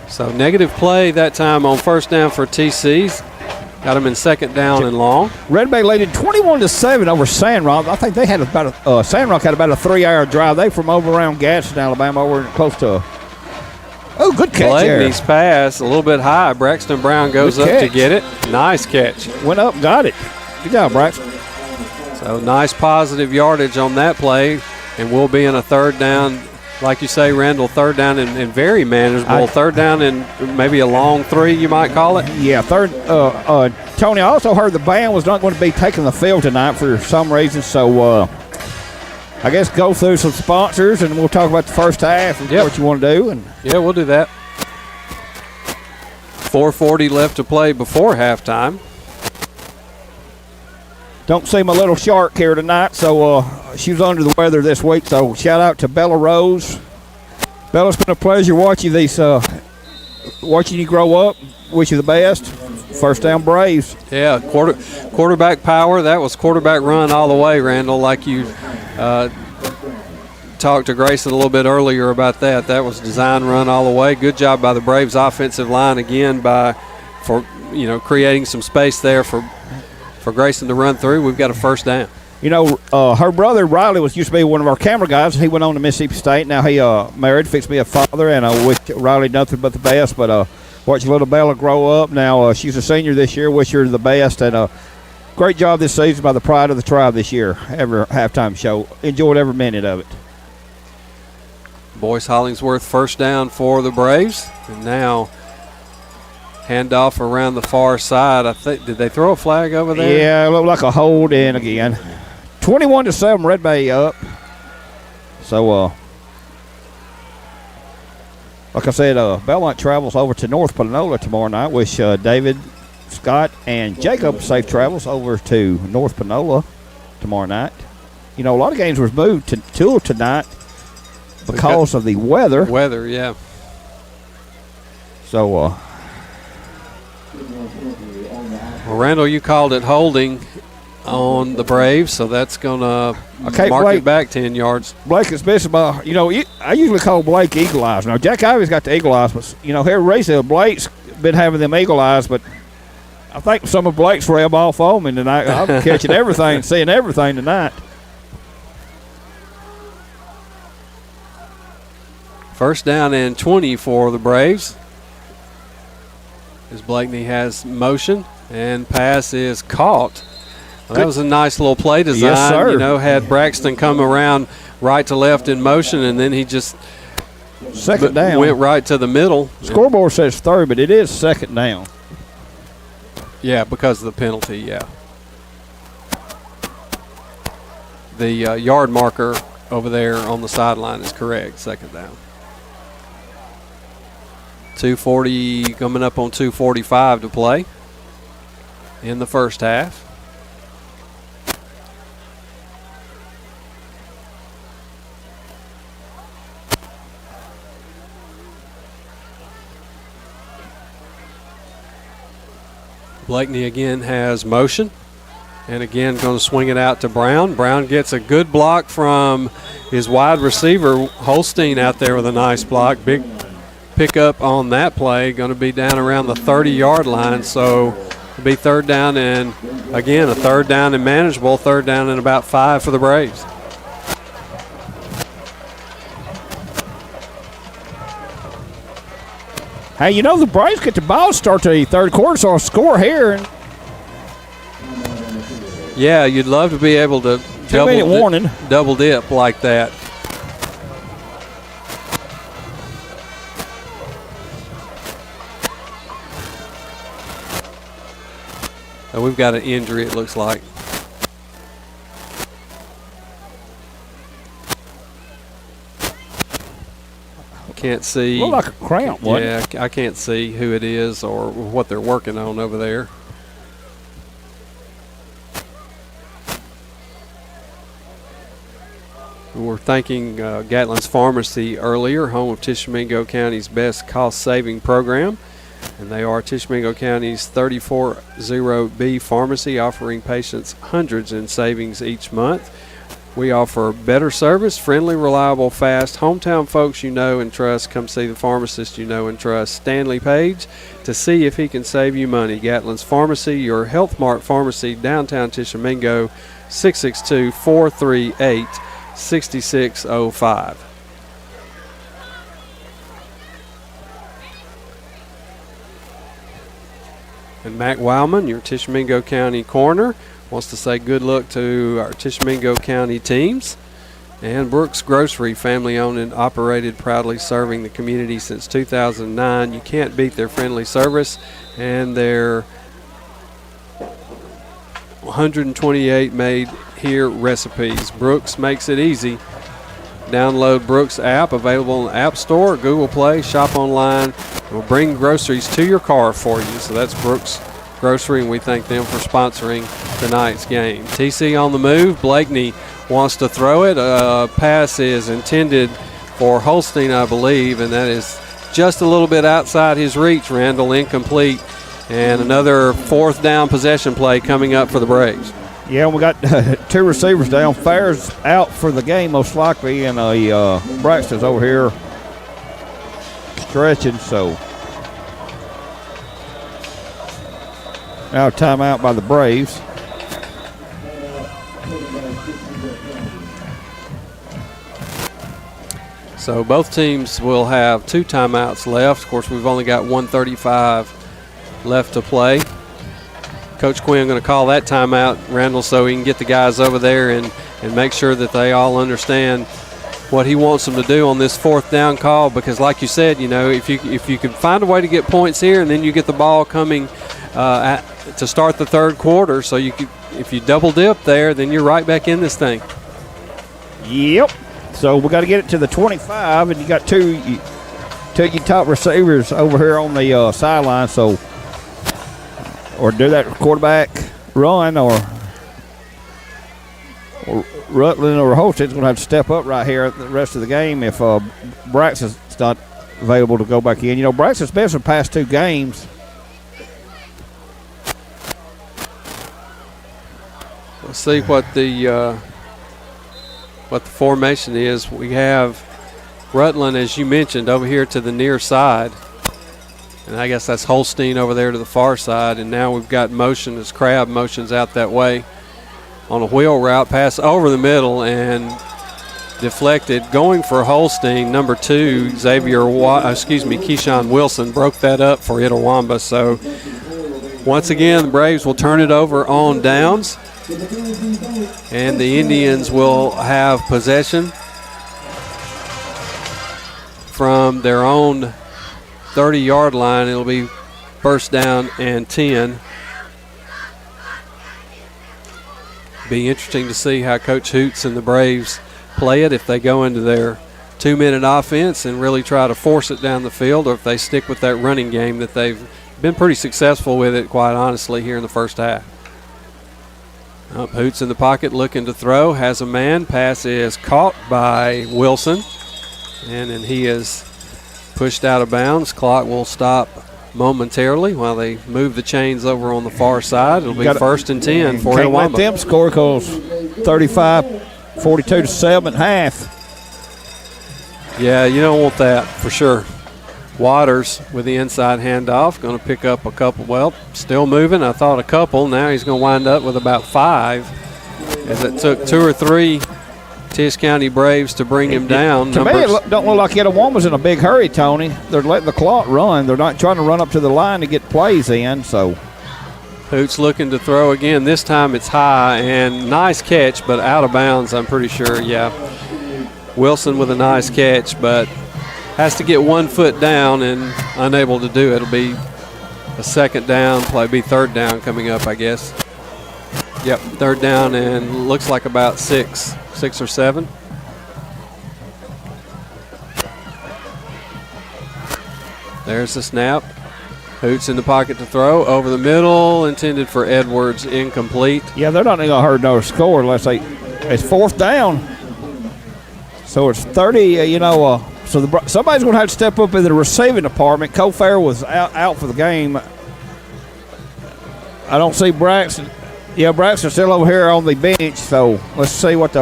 So negative play that time on first down for TC's. Got them in second down and long. Red Bay led 21-7 over Sandrock. I think they had Sandrock had about a 3-hour drive. They from over around Gadsden, Alabama, over close to. Oh, good catch Blakeney's pass a little bit high. Braxton Brown goes up to get it. Nice catch. Went up, got it. Good job, Braxton. So nice positive yardage on that play, and we'll be in a third down. Like you say, Randall, third down and very manageable. Third down and maybe a long 3, you might call it. Yeah, third. Tony, I also heard the band was not going to be taking the field tonight for some reason. So I guess go through some sponsors and we'll talk about the first half and what you want to do. And yeah, we'll do that. 4:40 left to play before halftime. Don't see my little shark here tonight, so she was under the weather this week. So shout out to Bella Rose. Bella, it's been a pleasure watching watching you grow up. Wish you the best. First down, Braves. Yeah, quarterback power. That was quarterback run all the way, Randall, like you talked to Grayson a little bit earlier about that. That was design run all the way. Good job by the Braves offensive line again for creating some space there for Grayson to run through. We've got a first down. Her brother Riley used to be one of our camera guys. He went on to Mississippi State. Now he married, fixed me a father, and I wish Riley nothing but the best. But watch little Bella grow up. Now she's a senior this year. Wish her the best, and great job this season by the Pride of the Tribe this year. Every halftime show, enjoyed every minute of it. Boyce Hollingsworth first down for the Braves, and now handoff around the far side. I think, did they throw a flag over there? Yeah, it looked like a hold in again. 21-7, Red Bay up. So, like I said, Belmont travels over to North Panola tomorrow night. Wish David, Scott, and Jacob safe travels over to North Panola tomorrow night. A lot of games was moved to tonight because of the weather. Weather, yeah. So, well, Randall, you called it holding on the Braves, so that's going to mark it back 10 yards. Blake is missing by, I usually call Blake eagle eyes. Now, Jack Ivey's got the eagle eyes, but, here recently, Blake's been having them eagle eyes, but I think some of Blake's rub off on me tonight. I'm catching everything, seeing everything tonight. First down and 20 for the Braves. As Blakeney has motion, and pass is caught. Well, that was a nice little play design. Yes, sir. Had Braxton come around right to left in motion, and then he just second down went right to the middle. Scoreboard says third, but it is second down. Yeah, because of the penalty, yeah. The yard marker over there on the sideline is correct, second down. 2:40 coming up on 2:45 to play in the first half. Blakeney again has motion, and again going to swing it out to Brown. Brown gets a good block from his wide receiver Holstein out there with a nice block. Big pick up on that play, going to be down around the 30-yard line, so it'll be third down, and again a third down and manageable, third down and about 5 for the Braves. Hey, the Braves get the ball start to the third quarter, so I'll score here. And yeah, you'd love to be able to double dip like that. We've got an injury, it looks like. Can't see. Look like a cramp. Yeah, I can't see who it is or what they're working on over there. We're thanking Gatlin's Pharmacy earlier, home of Tishomingo County's best cost-saving program. And they are Tishomingo County's 34-0B pharmacy, offering patients hundreds in savings each month. We offer better service, friendly, reliable, fast. Hometown folks you know and trust. Come see the pharmacist you know and trust, Stanley Page, to see if he can save you money. Gatlin's Pharmacy, your Health Mart Pharmacy, downtown Tishomingo, 662-438-6605. And Mac Wildman, your Tishomingo County coroner, wants to say good luck to our Tishomingo County teams. And Brooks Grocery, family-owned and operated, proudly serving the community since 2009. You can't beat their friendly service and their 128 made-here recipes. Brooks makes it easy. Download Brooks app, available in the App Store, Google Play, shop online. We'll bring groceries to your car for you. So that's Brooks Grocery, and we thank them for sponsoring tonight's game. TC on the move. Blakeney wants to throw it. Pass is intended for Holstein, I believe, and that is just a little bit outside his reach. Randall incomplete. And another fourth down possession play coming up for the Braves. Yeah, we got two receivers down. Fair's out for the game most likely, and Braxton's over here stretching, so now timeout by the Braves. So both teams will have 2 timeouts left. Of course, we've only got 1:35 left to play. Coach Quinn going to call that timeout, Randall, so he can get the guys over there and make sure that they all understand what he wants them to do on this 4th down call, because like you said, you know, if you can find a way to get points here and then you get the ball coming to start the 3rd quarter, so if you double dip there, then you're right back in this thing. Yep. So we got to get it to the 25, and you got two your top receivers over here on the sideline, so or do that quarterback run, or Rutland or Holstead's going to have to step up right here the rest of the game if Braxton's not available to go back in. You know, Braxton's been for the past 2 games. Let's see what the formation is. We have Rutland, as you mentioned, over here to the near side. And I guess that's Holstein over there to the far side. And now we've got motion as Crabb motions out that way on a wheel route, pass over the middle and deflected. Going for Holstein, number 2, Keyshawn Wilson broke that up for Itawamba. So once again, the Braves will turn it over on downs, and the Indians will have possession from their own 30-yard line. It'll be first down and 10. Be interesting to see how Coach Hoots and the Braves play it, if they go into their 2-minute offense and really try to force it down the field, or if they stick with that running game that they've been pretty successful with it, quite honestly, here in the first half. Hoots in the pocket looking to throw, has a man. Pass is caught by Wilson, and then he is pushed out of bounds. Clock will stop momentarily while they move the chains over on the far side. It'll be first and 10 for Can't let Itawamba. them score, because 35-42-7 half. Yeah, you don't want that for sure. Waters with the inside handoff, going to pick up a couple. Well, still moving. I thought a couple. Now he's going to wind up with about 5, as it took 2 or 3 Tisch County Braves to bring him down. To me, it don't look like Itawamba's in a big hurry, Tony. They're letting the clock run. They're not trying to run up to the line to get plays in. So Hoots looking to throw again. This time it's high, and nice catch, but out of bounds, I'm pretty sure. Yeah, Wilson with a nice catch, but has to get 1 foot down and unable to do it. It'll be a second down play, be third down coming up, I guess. Yep, third down, and looks like about 6 or 7. There's the snap. Hoots in the pocket to throw. Over the middle, intended for Edwards, incomplete. Yeah, they're not going to hurt no score unless it's 4th down. So it's 30, so somebody's going to have to step up in the receiving department. Cole Fair was out for the game. I don't see Braxton. Yeah, Braxton's still over here on the bench, so let's see what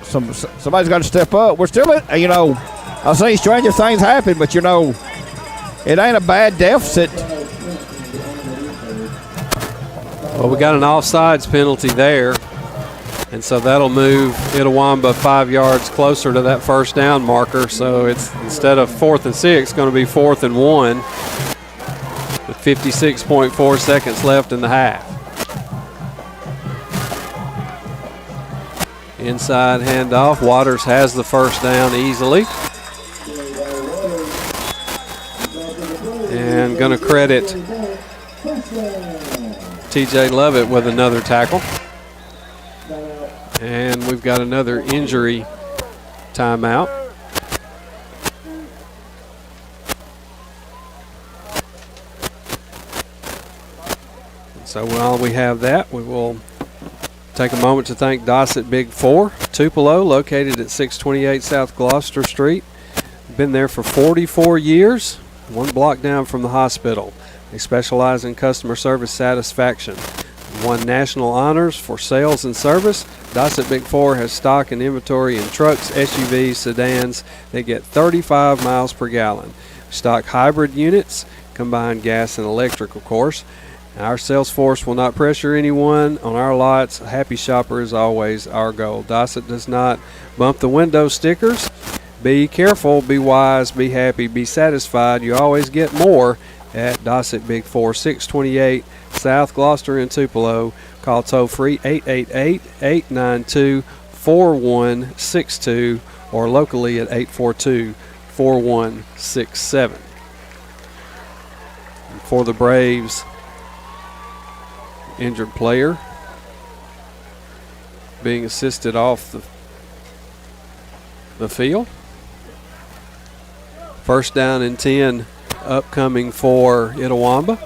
somebody's got to step up. We're still I've seen stranger things happen, but it ain't a bad deficit. Well, we got an offsides penalty there, and so that'll move Itawamba 5 yards closer to that first down marker. So it's, instead of 4th and 6, going to be 4th and 1 with 56.4 seconds left in the half. Inside handoff. Waters has the first down easily. And going to credit TJ Lovett with another tackle. And we've got another injury timeout. So while we have that, we will Take a moment to thank Dossett Big 4, Tupelo, located at 628 South Gloucester Street. Been there for 44 years, one block down from the hospital. They specialize in customer service satisfaction. Won national honors for sales and service. Dossett Big 4 has stock and inventory in trucks, SUVs, sedans. They get 35 miles per gallon. Stock hybrid units, combined gas and electric, of course. Our sales force will not pressure anyone on our lots. A happy shopper is always our goal. Dossett does not bump the window stickers. Be careful, be wise, be happy, be satisfied. You always get more at Dossett Big 4, 628 South Gloucester in Tupelo. Call toll free 888-892-4162 or locally at 842-4167. For the Braves, injured player being assisted off the field. First down and 10 upcoming for Itawamba.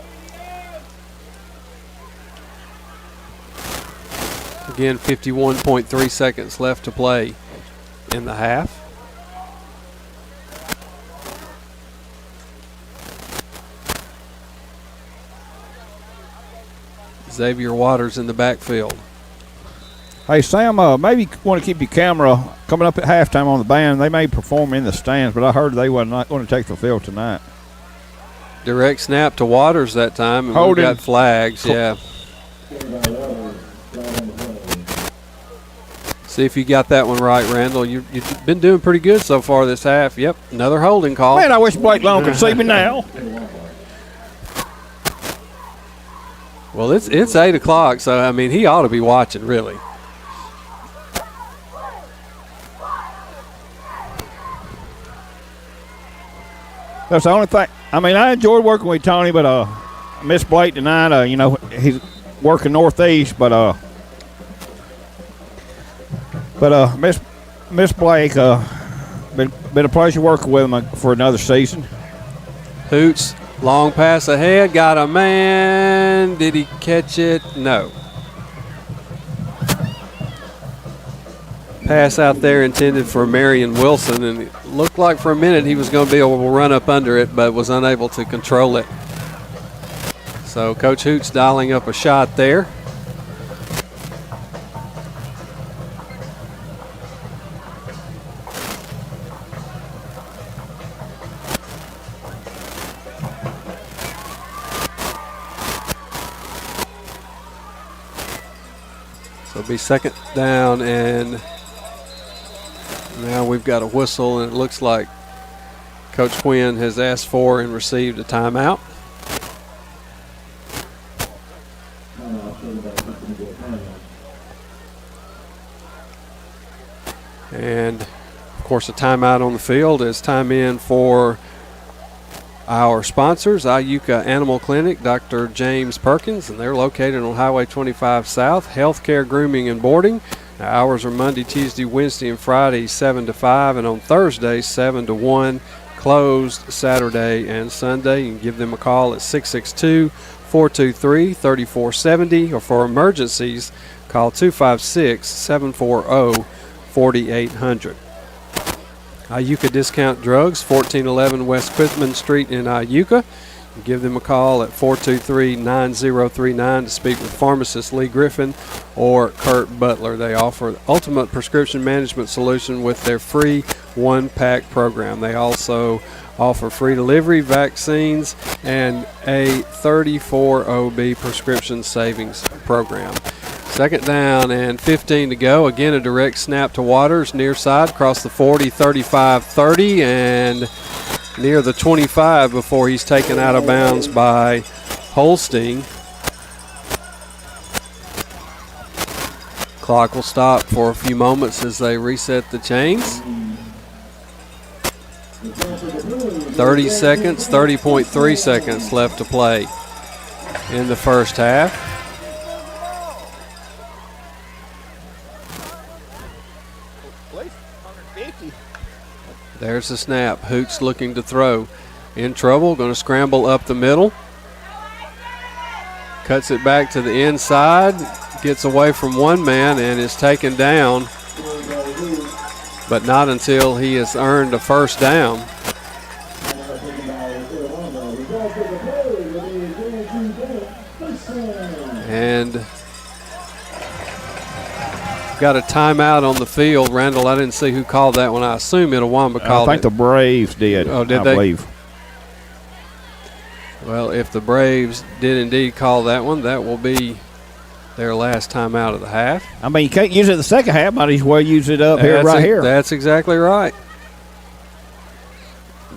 Again, 51.3 seconds left to play in the half. Xavier Waters in the backfield. Hey, Sam, maybe you want to keep your camera coming up at halftime on the band. They may perform in the stands, but I heard they were not going to take the field tonight. Direct snap to Waters that time, and we got flags, yeah. See if you got that one right, Randall. You've been doing pretty good so far this half. Yep, another holding call. Man, I wish Blake Long could see me now. Well, it's 8 o'clock, so, I mean, he ought to be watching, really. That's the only thing. I mean, I enjoyed working with Tony, but I miss Blake tonight. He's working northeast, but miss Blake. Been a pleasure working with him for another season. Hoots, long pass ahead, got a man. Did he catch it? No. Pass out there intended for Marion Wilson, and it looked like for a minute he was going to be able to run up under it, but was unable to control it. So Coach Hoots dialing up a shot there. So it'll be second down, and now we've got a whistle, and it looks like Coach Quinn has asked for and received a timeout. And, of course, a timeout on the field is time in for our sponsors, Iuka Animal Clinic, Dr. James Perkins, and they're located on Highway 25 South. Healthcare, grooming, and boarding. Our hours are Monday, Tuesday, Wednesday, and Friday, 7 to 5, and on Thursdays, 7 to 1. Closed Saturday and Sunday. You can give them a call at 662-423-3470, or for emergencies, call 256-740-4800. Iuka Discount Drugs, 1411 West Quitman Street in Iuka. Give them a call at 423-9039 to speak with pharmacist Lee Griffin or Kurt Butler. They offer the ultimate prescription management solution with their free one-pack program. They also offer free delivery, vaccines, and a 34 OB prescription savings program. Second down and 15 to go. Again, a direct snap to Waters, near side, across the 40, 35, 30, and near the 25 before he's taken out of bounds by Holstein. Clock will stop for a few moments as they reset the chains. 30 seconds, 30.3 seconds left to play in the first half. There's the snap. Hoots looking to throw. In trouble, going to scramble up the middle. Cuts it back to the inside. gets away from one man and is taken down, but not until he has earned a first down. And got a timeout on the field. Randall, I didn't see who called that one. I assume Itawamba called it. I think the Braves did. Oh, did I they? believe. Well, if the Braves did indeed call that one, that will be their last timeout of the half. I mean, you can't use it in the second half. Might as well use it up here, right here. That's exactly right.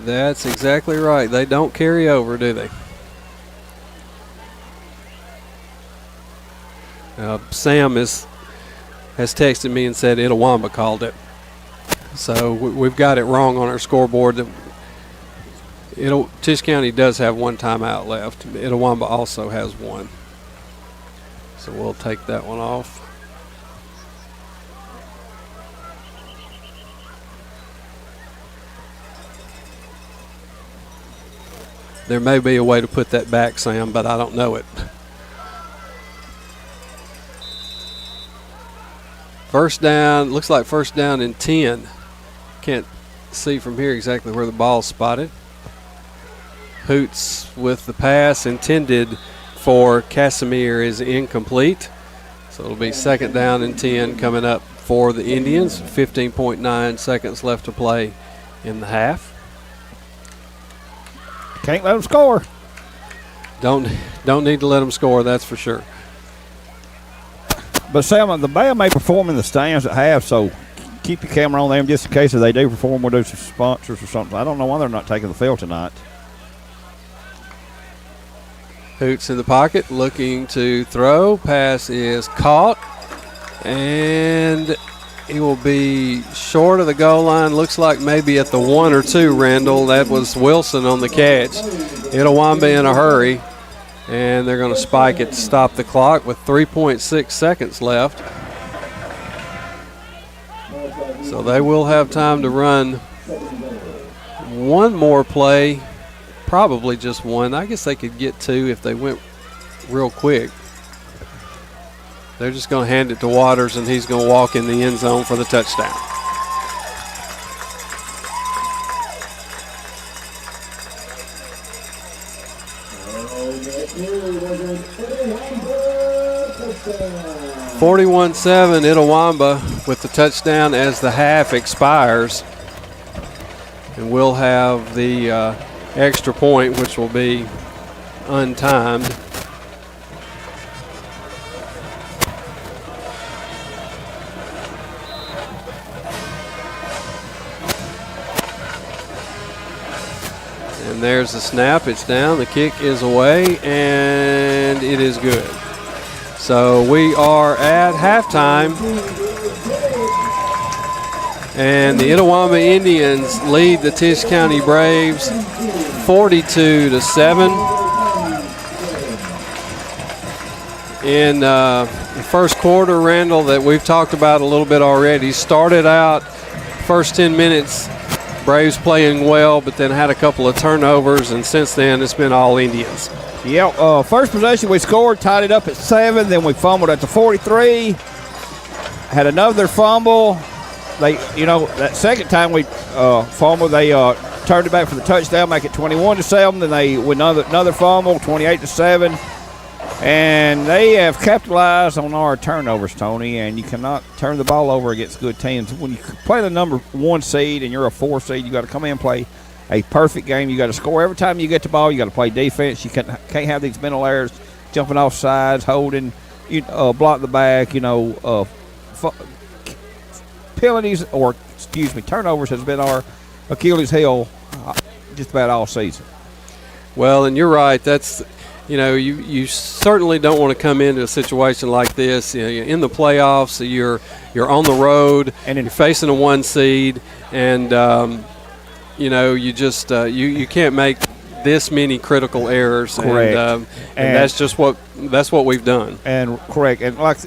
That's exactly right. They don't carry over, do they? Sam has texted me and said Itawamba called it. So we've got it wrong on our scoreboard. That Tisch County does have one timeout left. Itawamba also has one. So we'll take that one off. There may be a way to put that back, Sam, but I don't know it. First down, looks like first down and 10. Can't see from here exactly where the ball's spotted. Hoots with the pass intended for Casimir is incomplete. So it'll be second down and 10 coming up for the Indians. 15.9 seconds left to play in the half. Can't let them score. Don't need to let them score, that's for sure. But Sam, the band may perform in the stands at half, so keep your camera on them just in case if they do perform with those sponsors or something. I don't know why they're not taking the field tonight. Hoots in the pocket, looking to throw. Pass is caught, and he will be short of the goal line. Looks like maybe at the 1 or 2, Randall. That was Wilson on the catch. Itawamba in a hurry, and they're going to spike it to stop the clock with 3.6 seconds left. So they will have time to run one more play. Probably just one. I guess they could get 2 if they went real quick. They're just going to hand it to Waters, and he's going to walk in the end zone for the touchdown. (41-7) Itawamba with the touchdown as the half expires, and we'll have the extra point, which will be untimed. And there's the snap. It's down. The kick is away, and it is good. So we are at halftime, and the Itawamba Indians lead the Tisch County Braves 42-7. In the first quarter, Randall, that we've talked about a little bit already, started out first 10 minutes, Braves playing well, but then had a couple of turnovers, and since then it's been all Indians. Yeah, first possession we scored, tied it up at 7, then we fumbled at the 43, had another fumble. That second time we fumbled, they turned it back for the touchdown, make it 21-7. Then they with another fumble, 28-7, and they have capitalized on our turnovers, Tony. And you cannot turn the ball over against good teams. When you play the number 1 seed and you're a 4 seed, you got to come in and play a perfect game. You got to score every time you get the ball. You got to play defense. You can't have these mental errors, jumping off sides, holding, block the back. Penalties turnovers has been our Achilles heel just about all season. Well, and you're right. That's, you certainly don't want to come into a situation like this. In the playoffs, you're on the road, and you're facing a 1 seed, and you just you can't make this many critical errors. Correct. And that's what we've done. And correct. And like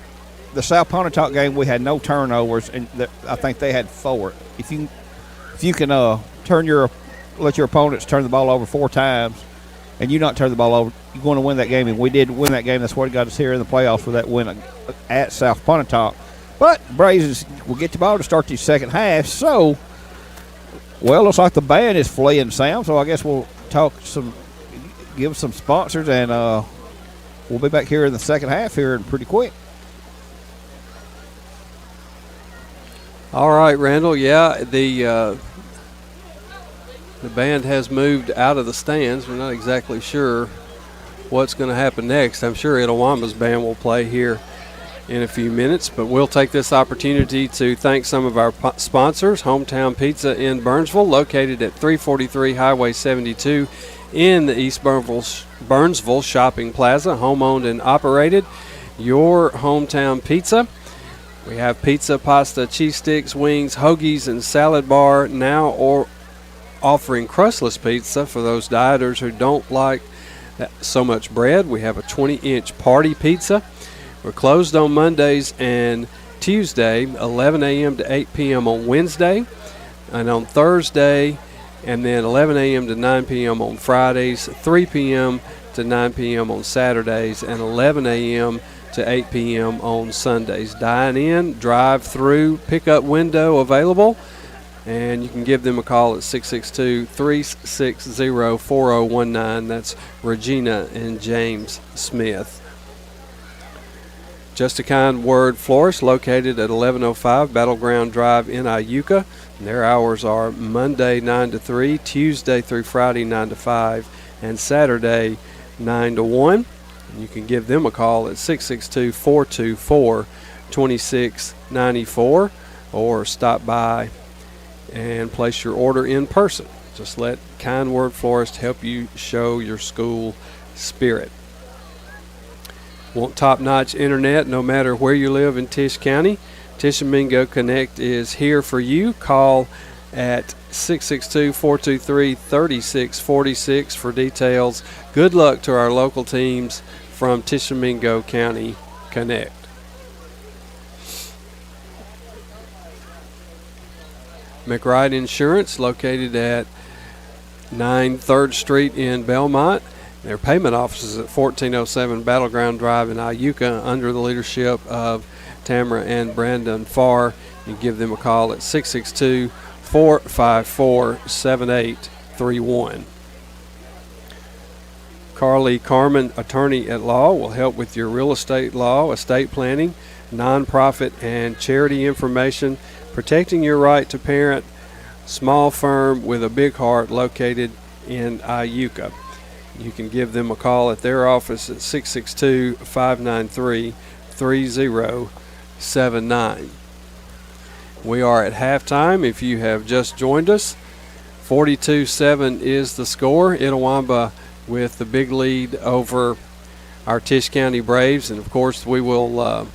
the South Pontotoc game, we had no turnovers, and I think they had 4. If you can let your opponents turn the ball over 4 times, and you not turn the ball over, you're going to win that game. And we did win that game. That's what got us here in the playoffs with that win at South Pontotoc. But Braves will get the ball to start the second half. So, well, looks like the band is fleeing, Sam. So I guess we'll give some sponsors, and we'll be back here in the second half here pretty quick. All right, Randall. Yeah, the band has moved out of the stands. We're not exactly sure what's going to happen next. I'm sure Itawamba's band will play here in a few minutes, but we'll take this opportunity to thank some of our sponsors. Hometown Pizza in Burnsville, located at 343 Highway 72 in the East Burnsville Shopping Plaza, home-owned and operated. Your hometown pizza. We have pizza, pasta, cheese sticks, wings, hoagies, and salad bar now offering crustless pizza for those dieters who don't like so much bread. We have a 20-inch party pizza. We're closed on Mondays and Tuesday, 11 a.m. to 8 p.m. on Wednesday, and on Thursday, and then 11 a.m. to 9 p.m. on Fridays, 3 p.m. to 9 p.m. on Saturdays, and 11 a.m. to 8 p.m. on Sundays. Dine in, drive through, pickup window available, and you can give them a call at 662-360-4019. That's Regina and James Smith. Just a Kind Word Florist, located at 1105 Battleground Drive in Iuka. And their hours are Monday 9 to 3, Tuesday through Friday 9 to 5, and Saturday 9 to 1. And you can give them a call at 662-424-2694 or stop by and place your order in person. Just let Kind Word Florist help you show your school spirit. Want top-notch internet no matter where you live in Tisch County? Tishomingo Connect is here for you. Call at 662-423-3646 for details. Good luck to our local teams from Tishomingo County Connect. McRide Insurance, located at 9 3rd Street in Belmont. Their payment office is at 1407 Battleground Drive in Iuka under the leadership of Tamara and Brandon Farr. You give them a call at 662-454-7831. Carly Carmen, attorney at law, will help with your real estate law, estate planning, nonprofit, and charity information, protecting your right to parent. Small firm with a big heart, located in Iuka. You can give them a call at their office at 662-593-3079. We are at halftime. If you have just joined us, 42-7 is the score. Itawamba with the big lead over our Tisch County Braves, and of course we will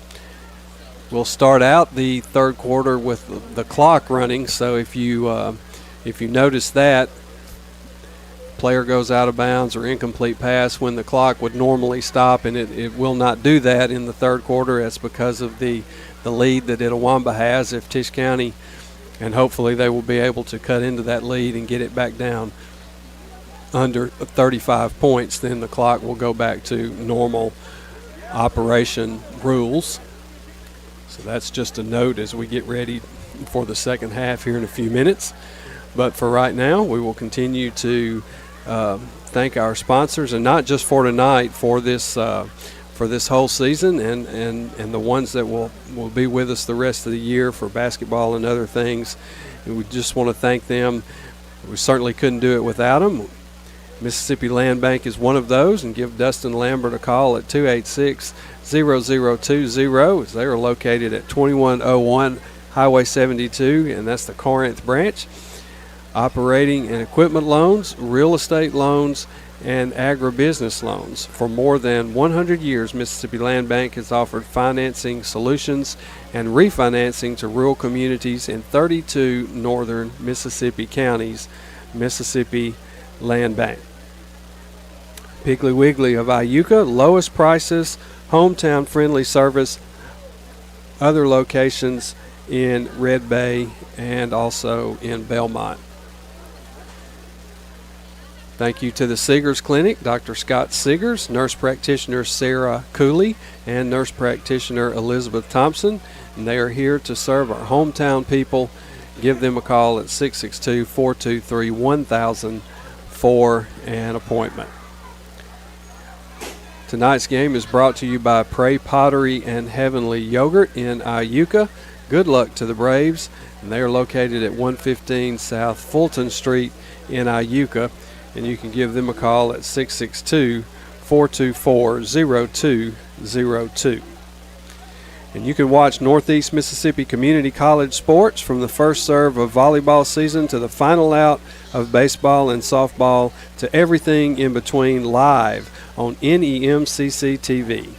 we'll start out the third quarter with the clock running. So if you notice that player goes out of bounds or incomplete pass when the clock would normally stop, and it will not do that in the third quarter. That's because of the lead that Itawamba has. If Tisch County, and hopefully they will be able to cut into that lead and get it back down under 35 points, then the clock will go back to normal operation rules. So that's just a note as we get ready for the second half here in a few minutes. But for right now, we will continue to thank our sponsors, and not just for tonight, for this whole season, and the ones that will be with us the rest of the year for basketball and other things. And we just want to thank them. We certainly couldn't do it without them. Mississippi Land Bank is one of those, and give Dustin Lambert a call at 286-0020. They are located at 2101 Highway 72, and that's the Corinth branch. Operating and equipment loans, real estate loans, and agribusiness loans. For more than 100 years, Mississippi Land Bank has offered financing solutions and refinancing to rural communities in 32 northern Mississippi counties. Mississippi Land Bank. Piggly Wiggly of Iuka, lowest prices, hometown friendly service, other locations in Red Bay and also in Belmont. Thank you to the Seegers Clinic, Dr. Scott Seegers, nurse practitioner Sarah Cooley, and nurse practitioner Elizabeth Thompson. And they are here to serve our hometown people. Give them a call at 662-423-1000 for an appointment. Tonight's game is brought to you by Prey Pottery and Heavenly Yogurt in Iuka. Good luck to the Braves. And they are located at 115 South Fulton Street in Iuka. And you can give them a call at 662-424-0202. And you can watch Northeast Mississippi Community College sports from the first serve of volleyball season to the final out of baseball and softball to everything in between live on NEMCC TV.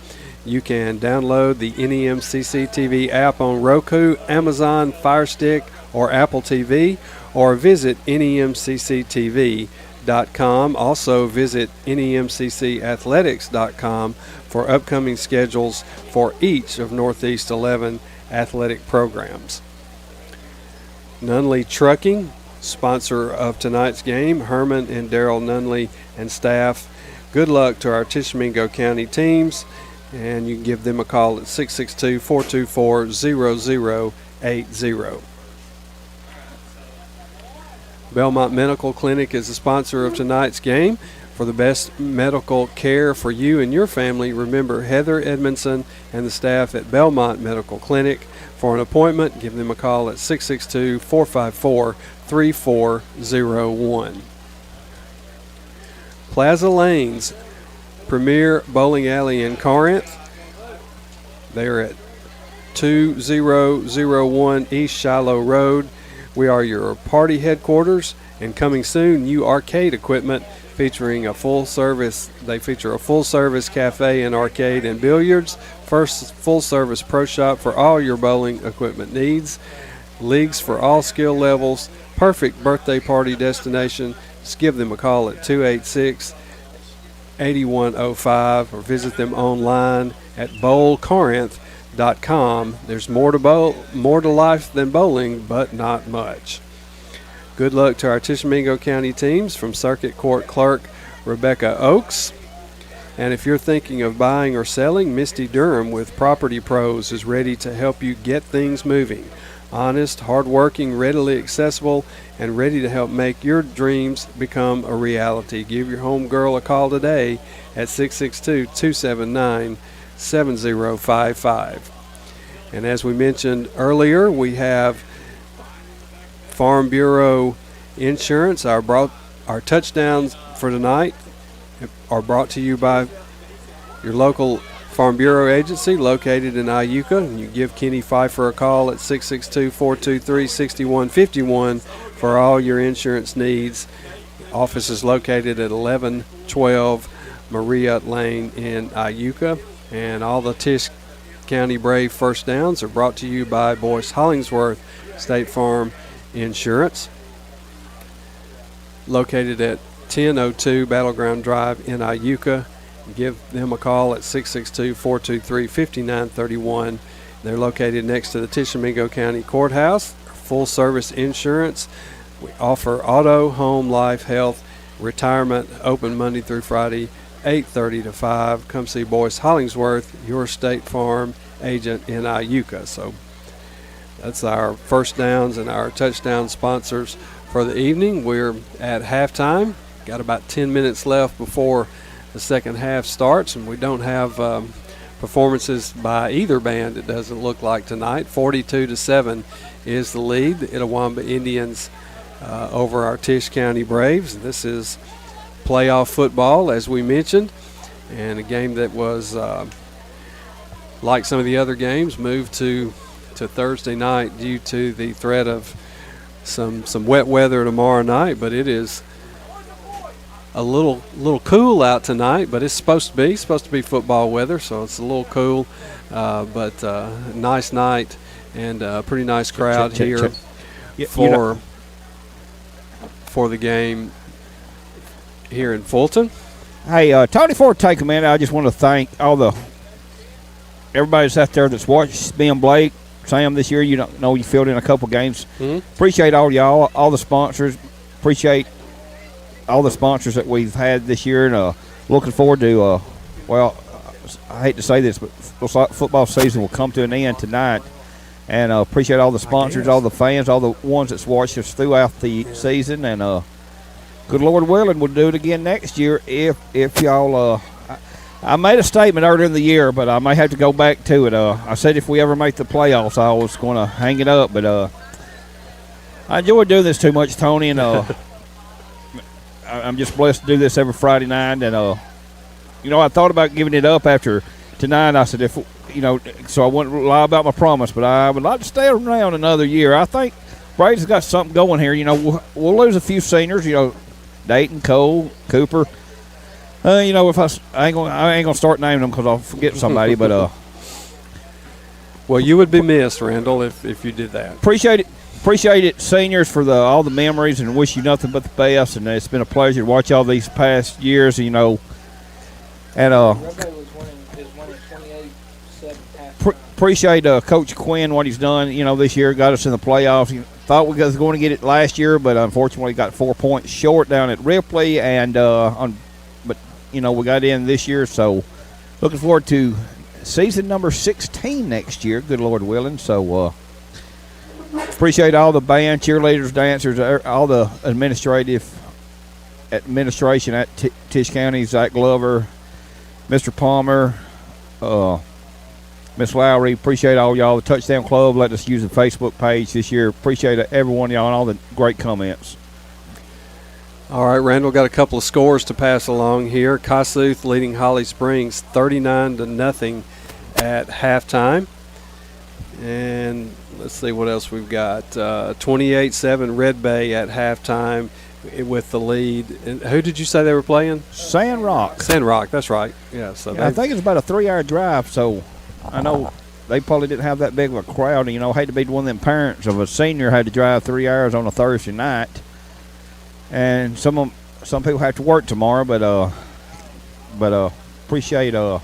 You can download the NEMCC TV app on Roku, Amazon, Firestick, or Apple TV, or visit NEMCCTV.com. Also visit NEMCCathletics.com for upcoming schedules for each of Northeast 11 athletic programs. Nunley Trucking, sponsor of tonight's game, Herman and Daryl Nunley and staff. Good luck to our Tishomingo County teams, and you can give them a call at 662-424-0080. Belmont Medical Clinic is the sponsor of tonight's game. For the best medical care for you and your family, remember Heather Edmondson and the staff at Belmont Medical Clinic. For an appointment, give them a call at 662-454-3401. Plaza Lanes, Premier Bowling Alley in Corinth. They are at 2001 East Shiloh Road. We are your party headquarters, and coming soon, new arcade equipment featuring a full-service. They feature a full-service cafe and arcade and billiards. First full-service pro shop for all your bowling equipment needs. Leagues for all skill levels. Perfect birthday party destination. Just give them a call at 286-8105 or visit them online at bowlcorinth.com. There's more to life than bowling, but not much. Good luck to our Tishomingo County teams from Circuit Court Clerk Rebecca Oakes. And if you're thinking of buying or selling, Misty Durham with Property Pros is ready to help you get things moving. Honest, hardworking, readily accessible, and ready to help make your dreams become a reality. Give your home girl a call today at 662-279-7055. And as we mentioned earlier, we have Farm Bureau Insurance. Our touchdowns for tonight are brought to you by your local Farm Bureau agency located in Iuka. And you give Kenny Pfeiffer a call at 662-423-6151 for all your insurance needs. Office is located at 1112 Maria Lane in Iuka. And all the Tisch County Brave first downs are brought to you by Boyce Hollingsworth State Farm Insurance, located at 1002 Battleground Drive in Iuka. Give them a call at 662-423-5931. They're located next to the Tishomingo County Courthouse. Full service insurance. We offer auto, home, life, health, retirement, open Monday through Friday, 8:30 to 5. Come see Boyce Hollingsworth, your State Farm agent in Iuka. So that's our first downs and our touchdown sponsors for the evening. We're at halftime. Got about 10 minutes left before the second half starts, and we don't have performances by either band, it doesn't look like tonight. 42-7 is the lead. The Itawamba Indians over our Tisch County Braves. This is playoff football, as we mentioned, and a game that was, like some of the other games, moved to Thursday night due to the threat of some wet weather tomorrow night. But it is a little cool out tonight, but it's supposed to be football weather, so it's a little cool, but nice night and a pretty nice crowd here for the game here in Fulton. Hey, Tony, before we take a minute, I just want to thank everybody that's out there that's watched me and Blake, Sam, this year. You don't know you filled in a couple games. Mm-hmm. Appreciate all y'all, all the sponsors. Appreciate all the sponsors that we've had this year, and looking forward to. I hate to say this, but looks like football season will come to an end tonight. And appreciate all the sponsors, all the fans, all the ones that's watched us throughout the season. And good Lord willing, we'll do it again next year if y'all. I made a statement earlier in the year, but I may have to go back to it. I said if we ever make the playoffs, I was going to hang it up. But I enjoy doing this too much, Tony, and I'm just blessed to do this every Friday night. And I thought about giving it up after tonight. I said so I wouldn't lie about my promise, but I would like to stay around another year. I think Brady's got something going here. We'll lose a few seniors. Dayton, Cole, Cooper. If I ain't gonna start naming them because I'll forget somebody. But well, you would be missed, Randall, if you did that. Appreciate it, seniors, for all the memories, and wish you nothing but the best. And it's been a pleasure to watch all these past years. And appreciate Coach Quinn, what he's done. This year, got us in the playoffs. He thought we was going to get it last year, but unfortunately got 4 points short down at Ripley. And we got in this year, so looking forward to season number 16 next year. Good Lord willing. So appreciate all the band, cheerleaders, dancers, all the administration at Tisch County. Zach Glover, Mr. Palmer, Miss Lowry. Appreciate all y'all. The Touchdown Club let us use the Facebook page this year. Appreciate every one of y'all and all the great comments. All right, Randall, got a couple of scores to pass along here. Kossuth leading Holly Springs 39-0 at halftime. And let's see what else we've got. 28-7 Red Bay at halftime with the lead. And who did you say they were playing? Sand Rock. Sand Rock, that's right. Yeah, I think it's about a 3-hour drive, so I know they probably didn't have that big of a crowd. I hate to be one of them parents of a senior had to drive 3 hours on a Thursday night. And some people have to work tomorrow, but appreciate all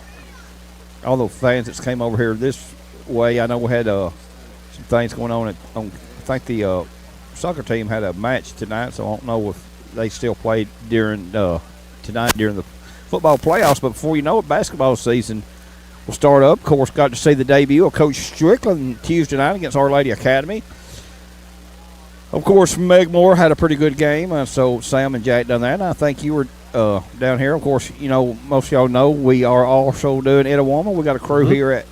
the fans that came over here this way. I know we had some things going on. I think the soccer team had a match tonight, so I don't know if they still played tonight during the football playoffs. But before you know it, basketball season will start up. Of course, got to see the debut of Coach Strickland Tuesday night against Our Lady Academy. Of course, Meg Moore had a pretty good game, so Sam and Jack done that. And I think you were down here. Of course, most of y'all know we are also doing Itawamba. We got a crew here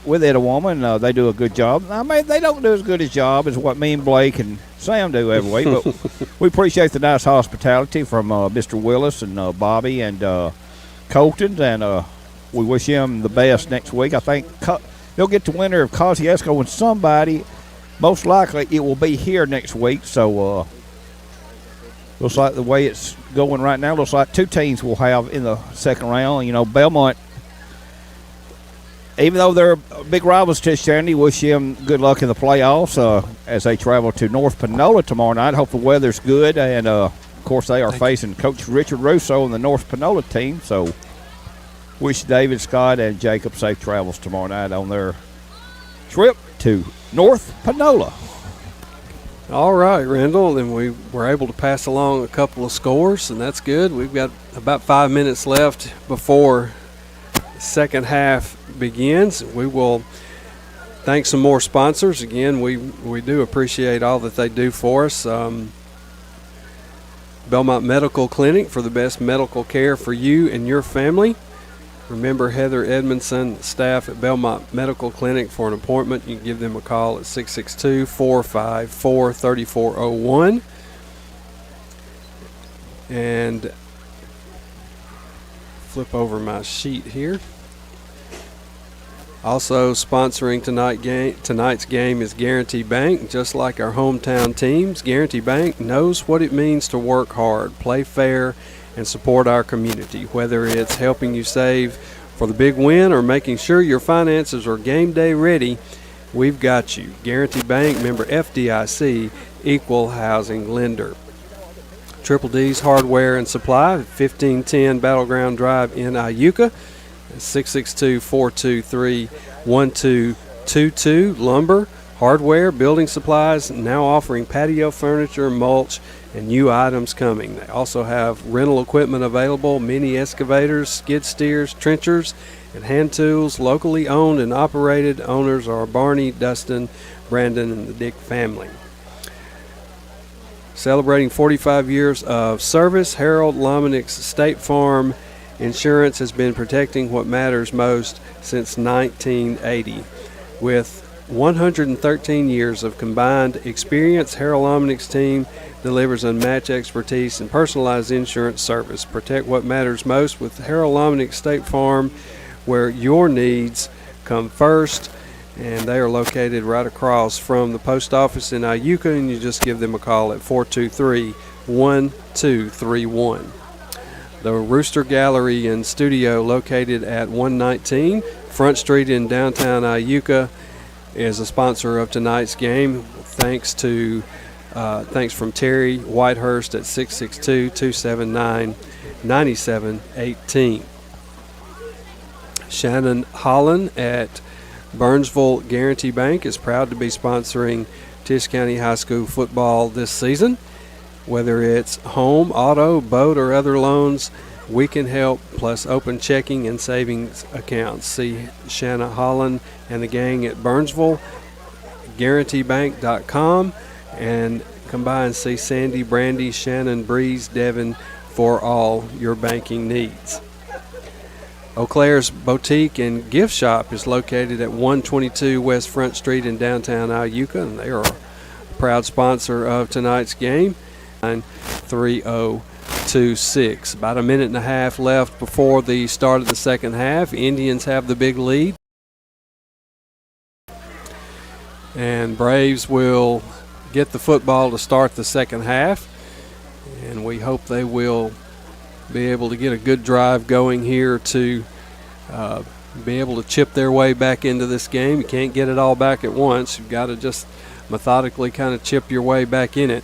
with Itawamba, and they do a good job. I mean, they don't do as good a job as what me and Blake and Sam do every week, but we appreciate the nice hospitality from Mr. Willis and Bobby and Colton, and we wish him the best next week. I think they'll get the winner of Kosciuszko and somebody. Most likely it will be here next week, so looks like the way it's going right now, looks like two teams will have in the second round. Belmont, even though they're big rivals to Sandy, wish them good luck in the playoffs as they travel to North Panola tomorrow night. Hope the weather's good, and of course they are facing Coach Richard Russo and the North Panola team, so wish David, Scott, and Jacob safe travels tomorrow night on their trip to North Panola. All right, Randall, then we were able to pass along a couple of scores, and that's good. We've got about 5 minutes left before the second half begins. We will thank some more sponsors. Again, we do appreciate all that they do for us. Belmont Medical Clinic for the best medical care for you and your family. Remember Heather Edmondson, staff at Belmont Medical Clinic. For an appointment, you can give them a call at 662-454-3401. And flip over my sheet here. Also sponsoring tonight's game is Guarantee Bank. Just like our hometown teams, Guarantee Bank knows what it means to work hard, play fair, and support our community. Whether it's helping you save for the big win or making sure your finances are game day ready, we've got you. Guarantee Bank, member FDIC, equal housing lender. Triple D's Hardware and Supply, 1510 Battleground Drive in Iuka. 662-423-1222. Lumber, hardware, building supplies, now offering patio furniture, mulch, and new items coming. They also have rental equipment available, mini excavators, skid steers, trenchers, and hand tools, locally owned and operated. Owners are Barney, Dustin, Brandon, and the Dick family. Celebrating 45 years of service, Harold Lomenick's State Farm Insurance has been protecting what matters most since 1980. With 113 years of combined experience, Harold Lomenick's team delivers unmatched expertise and personalized insurance service. Protect what matters most with Harold Lomenick State Farm, where your needs come first. And they are located right across from the post office in Iuka, and you just give them a call at 423-1231. The Rooster Gallery and Studio, located at 119 Front Street in downtown Iuka, is a sponsor of tonight's game. Thanks from Terry Whitehurst at 662-279-9718. Shannon Holland at Burnsville Guarantee Bank is proud to be sponsoring Tisch County High School football this season. Whether it's home, auto, boat, or other loans, we can help, plus open checking and savings accounts. See Shannon Holland and the gang at Burnsville, guaranteebank.com, and come by and see Sandy, Brandy, Shannon, Breeze, Devin for all your banking needs. Eau Claire's Boutique and Gift Shop is located at 122 West Front Street in downtown Iuka, and they are a proud sponsor of tonight's game. 3026. About a minute and a half left before the start of the second half. Indians have the big lead, and Braves will get the football to start the second half, and we hope they will be able to get a good drive going here to be able to chip their way back into this game. You can't get it all back at once. You've got to just methodically kind of chip your way back in it.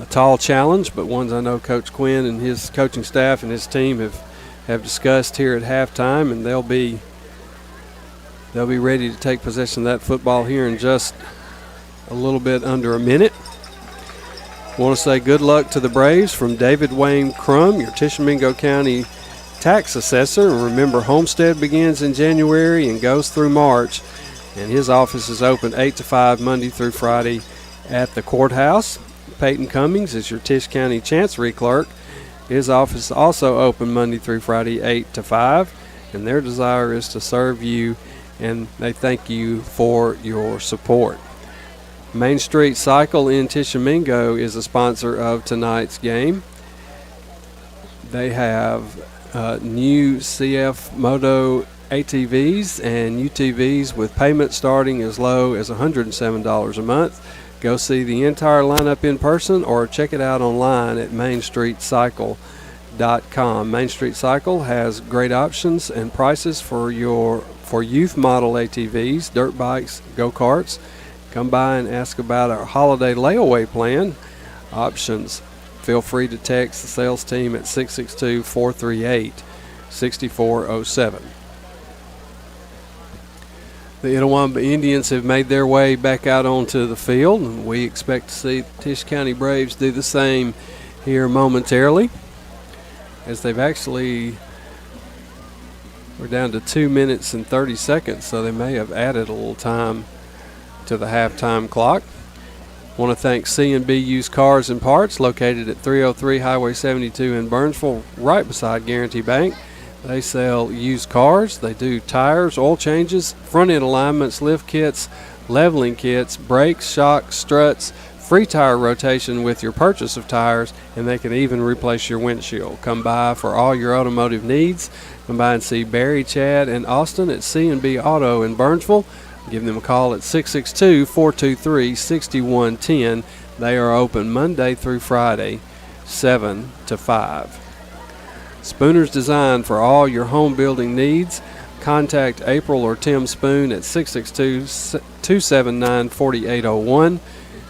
A tall challenge, but ones I know Coach Quinn and his coaching staff and his team have discussed here at halftime, and they'll be ready to take possession of that football here in just a little bit under a minute. I want to say good luck to the Braves from David Wayne Crum, your Tishomingo County tax assessor. And remember, Homestead begins in January and goes through March, and his office is open 8 to 5 Monday through Friday at the courthouse. Peyton Cummings is your Tisch County Chancery Clerk. His office is also open Monday through Friday 8 to 5, and their desire is to serve you, and they thank you for your support. Main Street Cycle in Tishomingo is a sponsor of tonight's game. They have new CF Moto ATVs and UTVs with payment starting as low as $107 a month. Go see the entire lineup in person or check it out online at mainstreetcycle.com. Main Street Cycle has great options and prices for youth model ATVs, dirt bikes, go-karts. Come by and ask about our holiday layaway plan options. Feel free to text the sales team at 662-438-6407. The Itawamba Indians have made their way back out onto the field, and we expect to see Tisch County Braves do the same here momentarily, as they've actually, we're down to 2 minutes and 30 seconds, so they may have added a little time to the halftime clock. I want to thank C&B Used Cars and Parts, located at 303 Highway 72 in Burnsville, right beside Guarantee Bank. They sell used cars. They do tires, oil changes, front end alignments, lift kits, leveling kits, brakes, shocks, struts, free tire rotation with your purchase of tires, and they can even replace your windshield. Come by for all your automotive needs. Come by and see Barry, Chad, and Austin at C&B Auto in Burnsville. Give them a call at 662-423-6110. They are open Monday through Friday, 7 to 5. Spooner's Design for all your home building needs. Contact April or Tim Spoon at 662-279-4801.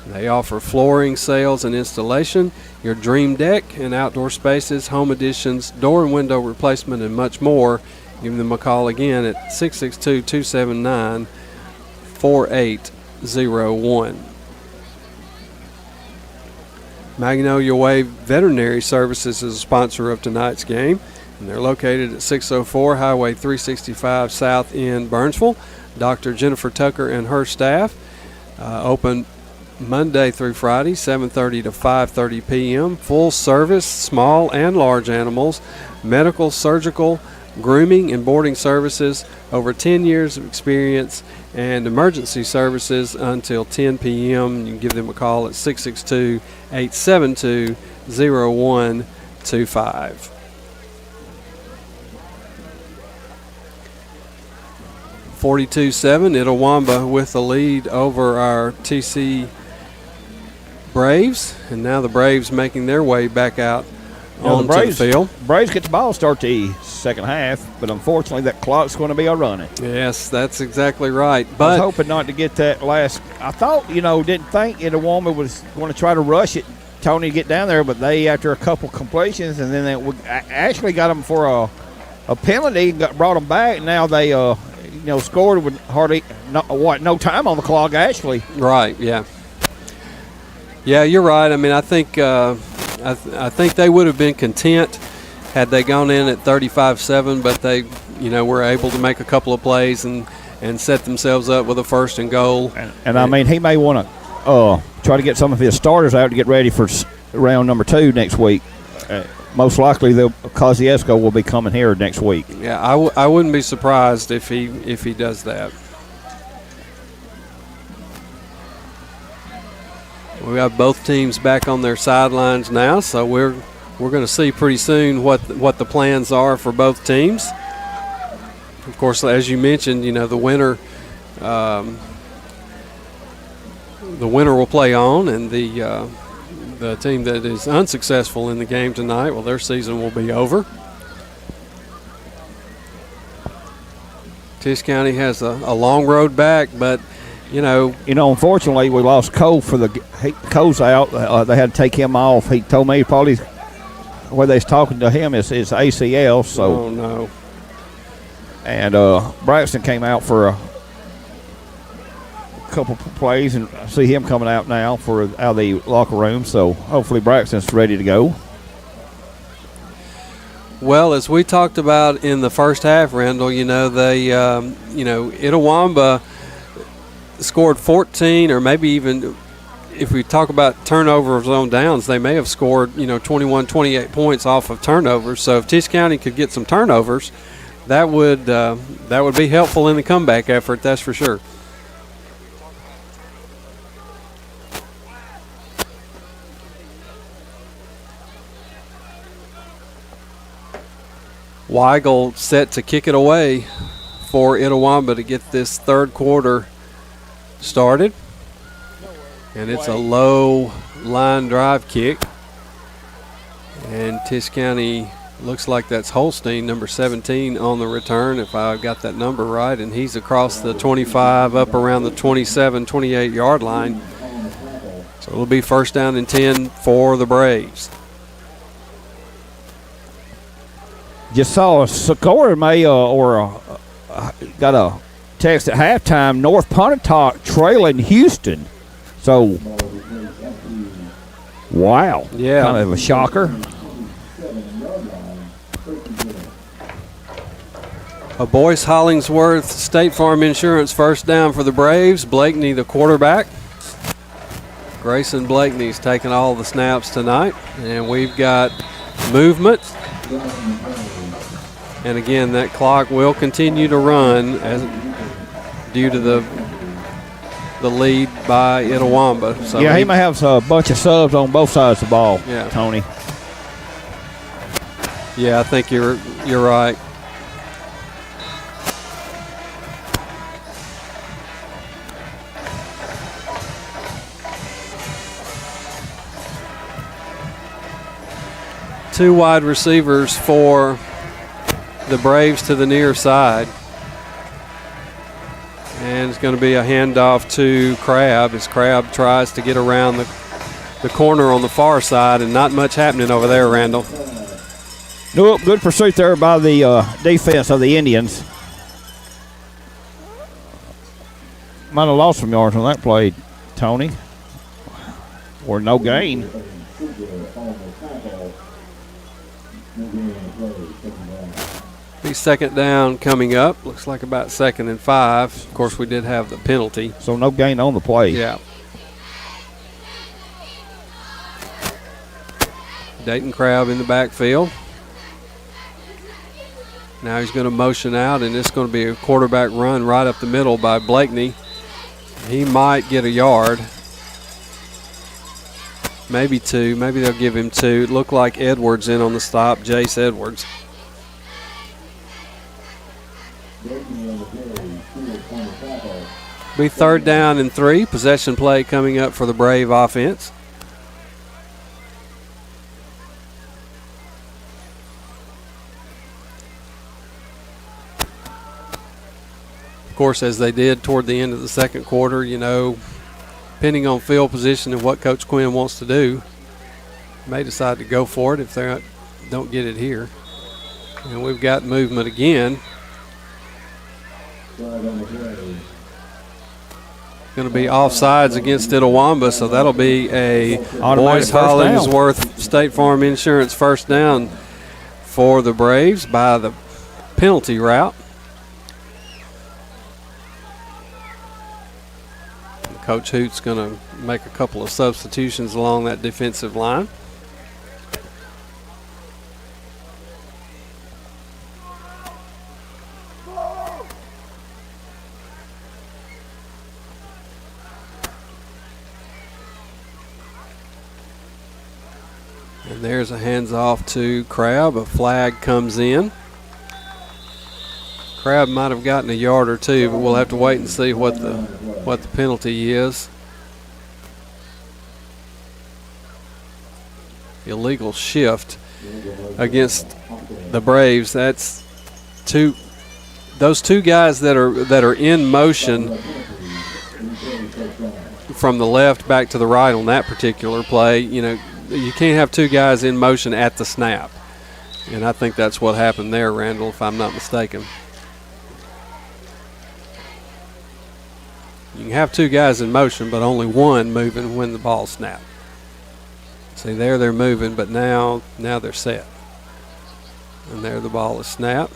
They offer flooring, sales, and installation, your dream deck and outdoor spaces, home additions, door and window replacement, and much more. Give them a call again at 662-279-4801. Magnolia Way Veterinary Services is a sponsor of tonight's game, and they're located at 604 Highway 365 South in Burnsville. Dr. Jennifer Tucker and her staff open Monday through Friday, 7:30 to 5:30 p.m. Full service, small and large animals, medical, surgical, grooming, and boarding services, over 10 years of experience, and emergency services until 10 p.m. You can give them a call at 662-872-0125. (42-7) Itawamba with the lead over our TC Braves, and now the Braves making their way back out onto the field. Braves get the ball start the second half, but unfortunately that clock's going to be a running. Yes, that's exactly right. But I was hoping not to get that last. I thought, didn't think Itawamba was going to try to rush it, Tony, to get down there, but they, after a couple completions, and then they actually got them for a penalty, brought them back, and now they scored with hardly no time on the clock, actually. Right, yeah. Yeah, you're right. I mean, I think I think they would have been content had they gone in at 35-7, but they, were able to make a couple of plays and set themselves up with a first and goal. And I mean, he may want to try to get some of his starters out to get ready for round number 2 next week. Most likely, Kosciuszko will be coming here next week. Yeah, I wouldn't be surprised if he does that. We got both teams back on their sidelines now, so we're going to see pretty soon what the plans are for both teams. Of course, as you mentioned, the winner will play on, and the team that is unsuccessful in the game tonight, well, their season will be over. Tisch County has a long road back, but unfortunately, we lost Cole Cole's out. They had to take him off. He told me probably where they was talking to him is ACL. So, oh no. And Braxton came out for a couple plays, and I see him coming out now out of the locker room. So hopefully Braxton's ready to go. Well, as we talked about in the first half, Randall, Itawamba scored 14, or maybe even if we talk about turnovers on downs, they may have scored 21, 28 points off of turnovers. So if Tisch County could get some turnovers, that would be helpful in the comeback effort. That's for sure. Weigel set to kick it away for Itawamba to get this third quarter started, and it's a low line drive kick, and Tisch County looks like that's Holstein, number 17, on the return, if I got that number right, and he's across the 25 up around the 27, 28 yard line. So it'll be first down and 10 for the Braves. Just saw a score got a text at halftime, North Pontotoc trailing Houston. So, wow. Yeah. Kind of a shocker. A Boyce Hollingsworth State Farm Insurance first down for the Braves. Blakeney, the quarterback. Grayson Blakeney's taking all the snaps tonight. And we've got movement. And again, that clock will continue to run due to the lead by Itawamba. So he may have a bunch of subs on both sides of the ball, yeah. Tony. Yeah, I think you're right. Two wide receivers for the Braves to the near side. And it's going to be a handoff to Crabb as Crabb tries to get around the corner on the far side, and not much happening over there, Randall. Nope, good pursuit there by the defense of the Indians. Might have lost some yards on that play, Tony. Or no gain. Be second down coming up. Looks like about 2nd and 5. Of course, we did have the penalty. So no gain on the play. Yeah. Dayton Crab in the backfield. Now he's going to motion out, and it's going to be a quarterback run right up the middle by Blakeney. He might get a yard. Maybe 2. Maybe they'll give him 2. It looked like Edwards in on the stop, Jace Edwards. Be 3rd down and 3. Possession play coming up for the Brave offense. Of course, as they did toward the end of the second quarter, you know, depending on field position and what Coach Quinn wants to do, may decide to go for it if they don't get it here. And we've got movement again. Going to be offsides against Itawamba, so that'll be a Boyce Hollingsworth State Farm Insurance first down for the Braves by the penalty route. Coach Hoot's going to make a couple of substitutions along that defensive line. And there's a hands off to Crab. A flag comes in. Crab might have gotten a yard or 2, but we'll have to wait and see what the penalty is. Illegal shift against the Braves. That's those two guys that are in motion from the left back to the right on that particular play. You know, you can't have 2 guys in motion at the snap. And I think that's what happened there, Randall, if I'm not mistaken. You can have 2 guys in motion, but only one moving when the ball snapped. See, there they're moving, but now they're set. And there the ball is snapped.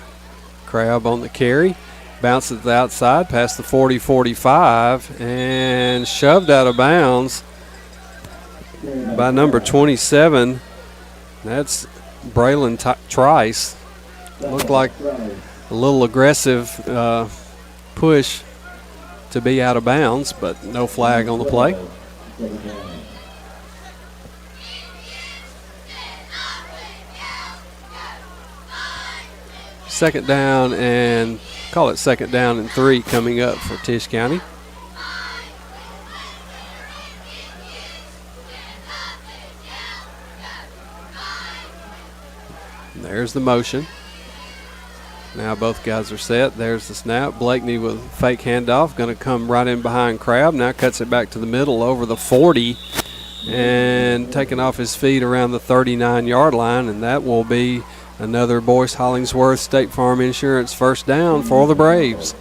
Crab on the carry. Bounces to the outside past the 40-45 and shoved out of bounds by number 27. That's Braylon Trice. Looked like a little aggressive push to be out of bounds, but no flag on the play. Second down and call it 2nd down and 3 coming up for Tisch County. And there's the motion. Now both guys are set. There's the snap. Blakeney with fake handoff. Going to come right in behind Crab. Now cuts it back to the middle over the 40 and taking off his feet around the 39-yard line. And that will be another Boyce Hollingsworth State Farm Insurance first down for the Braves.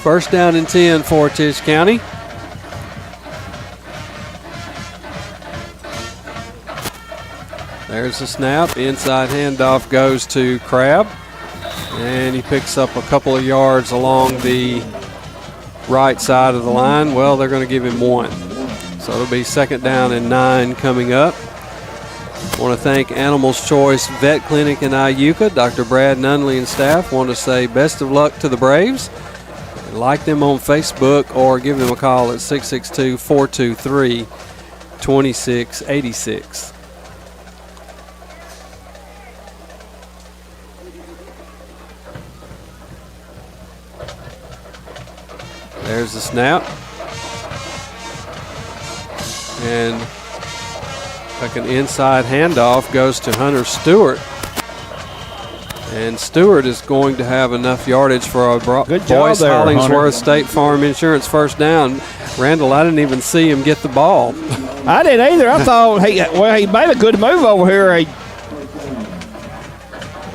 First down and 10 for Tisch County. There's the snap. Inside handoff goes to Crab. And he picks up a couple of yards along the right side of the line. Well, they're going to give him 1. So it'll be 2nd down and 9 coming up. I want to thank Animals Choice Vet Clinic in Iuka. Dr. Brad Nunley and staff want to say best of luck to the Braves. Like them on Facebook or give them a call at 662-423-2686. There's the snap. And like an inside handoff goes to Hunter Stewart. And Stewart is going to have enough yardage for a Boyce Hollingsworth State Farm Insurance first down. Randall, I didn't even see him get the ball. I didn't either. I thought, he made a good move over here.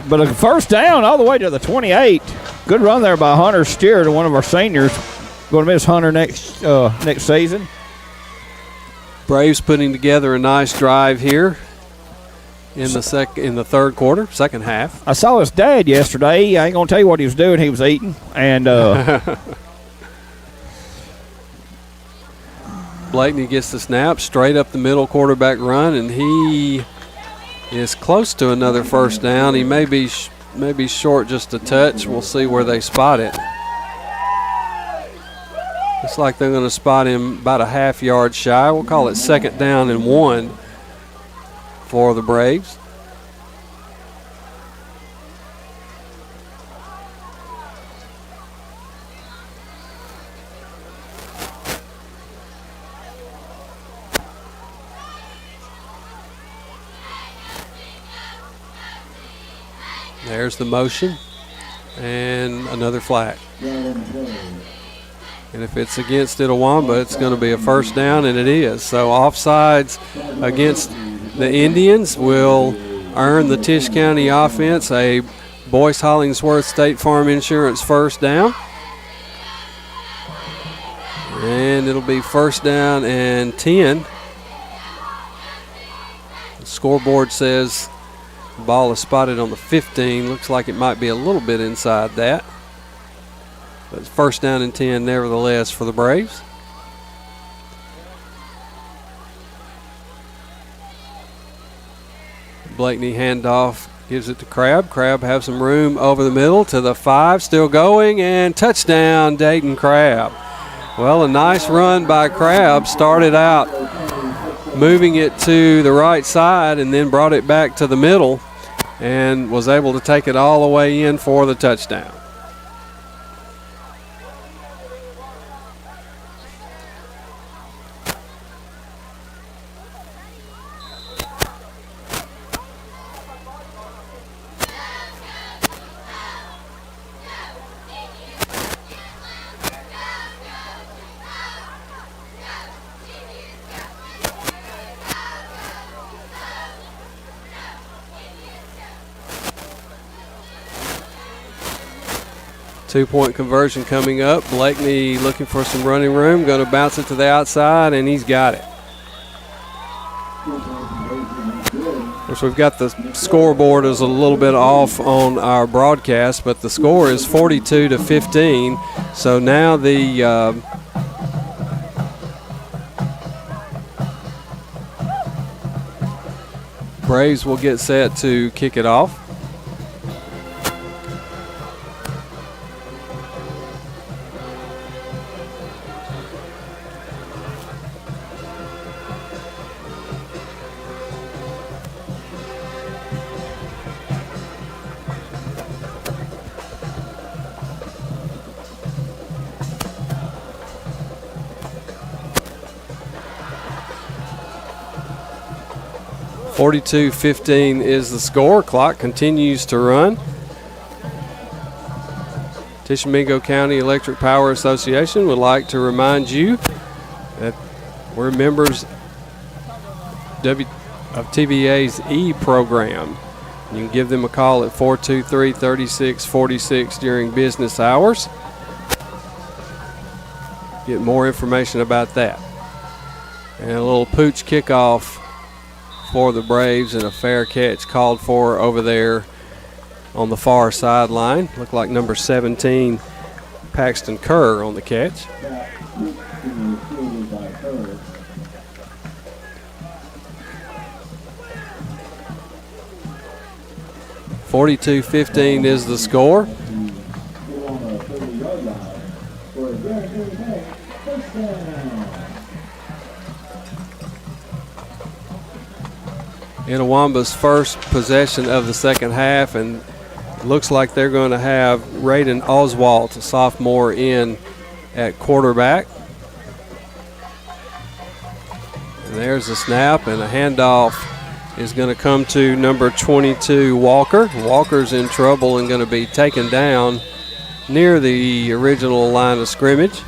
But a first down all the way to the 28. Good run there by Hunter Steer, to one of our seniors. Going to miss Hunter next season. Braves putting together a nice drive here in the third quarter, second half. I saw his dad yesterday. I ain't going to tell you what he was doing. He was eating. And Blakeney gets the snap, straight up the middle quarterback run, and he is close to another first down. He may be short just a touch. We'll see where they spot it. Looks like they're going to spot him about a half yard shy. We'll call it second down and 1 for the Braves. There's the motion and another flag. And if it's against Itawamba, it's going to be a first down, and it is. So offsides against the Indians will earn the Tisch County offense a Boyce Hollingsworth State Farm Insurance first down. And it'll be first down and 10. The scoreboard says the ball is spotted on the 15. Looks like it might be a little bit inside that. But it's first down and 10 nevertheless for the Braves. Blakeney handoff, gives it to Crabb. Crabb have some room over the middle to the 5, still going, and touchdown Dayton Crabb. Well, a nice run by Crabb. Started out moving it to the right side and then brought it back to the middle and was able to take it all the way in for the touchdown. Two-point conversion coming up. Blakeney looking for some running room. Going to bounce it to the outside, and he's got it. Of course, we've got the scoreboard is a little bit off on our broadcast, but the score is 42-15. So now the Braves will get set to kick it off. (42-15) is the score. Clock continues to run. Tishomingo County Electric Power Association would like to remind you that we're members of TVA's E program. You can give them a call at 423-3646 during business hours. Get more information about that. And a little pooch kickoff for the Braves, and a fair catch called for over there on the far sideline. Looked like number 17, Paxton Kerr, on the catch. (42-15) is the score. Itawamba's first possession of the second half, and looks like they're going to have Raiden Oswalt, a sophomore, in at quarterback. And there's the snap, and a handoff is going to come to number 22, Walker. Walker's in trouble and going to be taken down near the original line of scrimmage.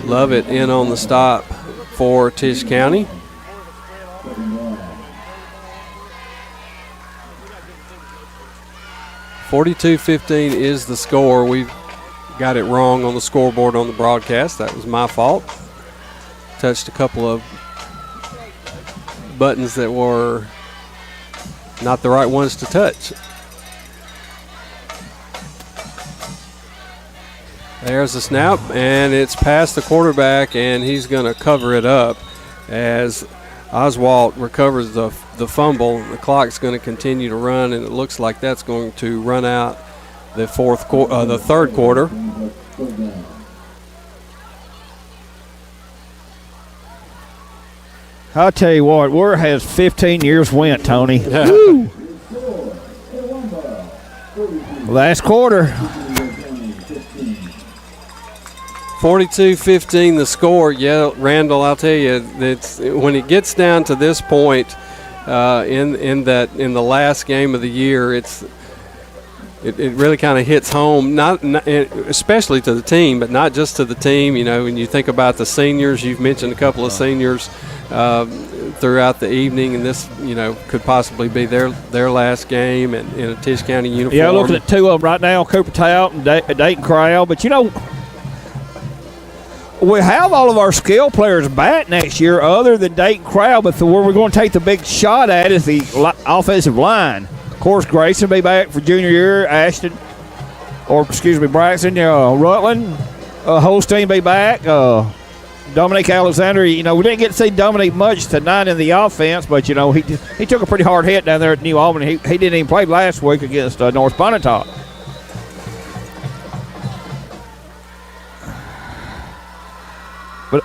Lovett in on the stop for Tisch County. .42-15 is the score. We've got it wrong on the scoreboard on the broadcast. That was my fault. Touched a couple of buttons that were not the right ones to touch. There's the snap, and it's past the quarterback, and he's going to cover it up as Oswald recovers the fumble. The clock's going to continue to run, and it looks like that's going to run out the third quarter. I'll tell you what, where has 15 years went, Tony? Woo! Last quarter. 42-15 the score. Yeah, Randall, I'll tell you, it's when it gets down to this point in the last game of the year, it really kind of hits home, not especially to the team, but not just to the team. You know, when you think about the seniors, you've mentioned a couple of seniors throughout the evening, and this, you know, could possibly be their last game in a Tisch County uniform. Yeah, looking at two of them right now, Cooper Tout and Dayton Crowell. But, you know, we have all of our skill players back next year other than Dayton Crowell, but where we're going to take the big shot at is the offensive line. Of course, Grayson will be back for junior year. Braxton, Rutland, Holstein be back. Dominic Alexander, you know, we didn't get to see Dominic much tonight in the offense, but, you know, he took a pretty hard hit down there at New Albany. He didn't even play last week against North Pontotoc. But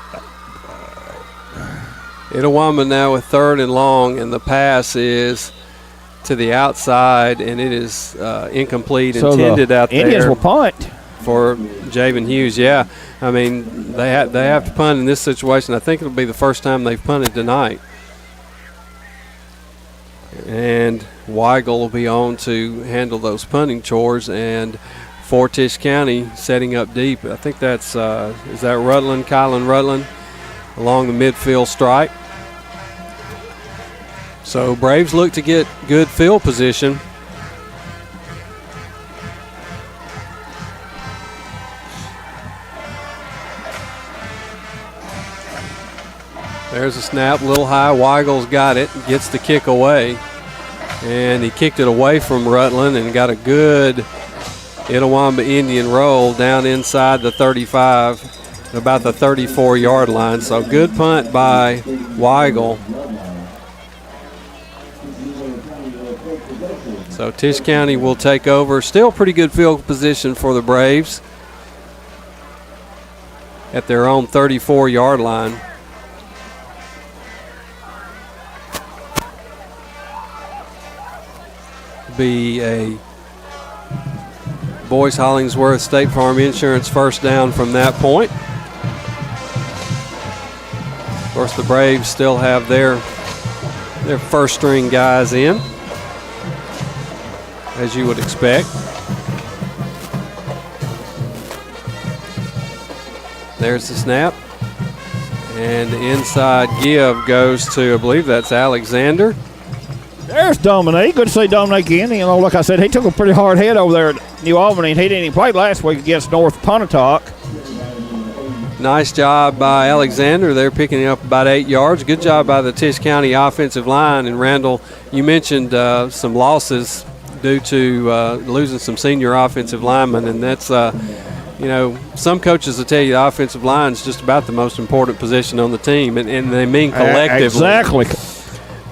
Itawamba now with third and long, and the pass is to the outside, and it is incomplete, so intended out there. Indians will punt for Javen Hughes. Yeah, I mean they have to punt in this situation. I think it'll be the first time they've punted tonight. And Weigel will be on to handle those punting chores, and for Tisch County setting up deep. I think that's is that Rutland, Kylan Rutland, along the midfield stripe. So Braves look to get good field position. There's a snap, a little high. Weigel's got it, gets the kick away. And he kicked it away from Rutland and got a good Itawamba Indian roll down inside the 35, about the 34-yard line. So good punt by Weigel. So Tisch County will take over. Still pretty good field position for the Braves at their own 34-yard line. Be a Boyce Hollingsworth State Farm Insurance first down from that point. Of course, the Braves still have their first string guys in, as you would expect. There's the snap. And the inside give goes to, I believe that's Alexander. There's Dominique. Good to see Dominique again. You know, like I said, he took a pretty hard hit over there at New Albany, and he didn't even play last week against North Pontotoc. Nice job by Alexander. They're picking up about 8 yards. Good job by the Tisch County offensive line. And Randall, you mentioned some losses due to losing some senior offensive linemen, and that's you know, some coaches will tell you the offensive line is just about the most important position on the team, and they mean collectively. Exactly.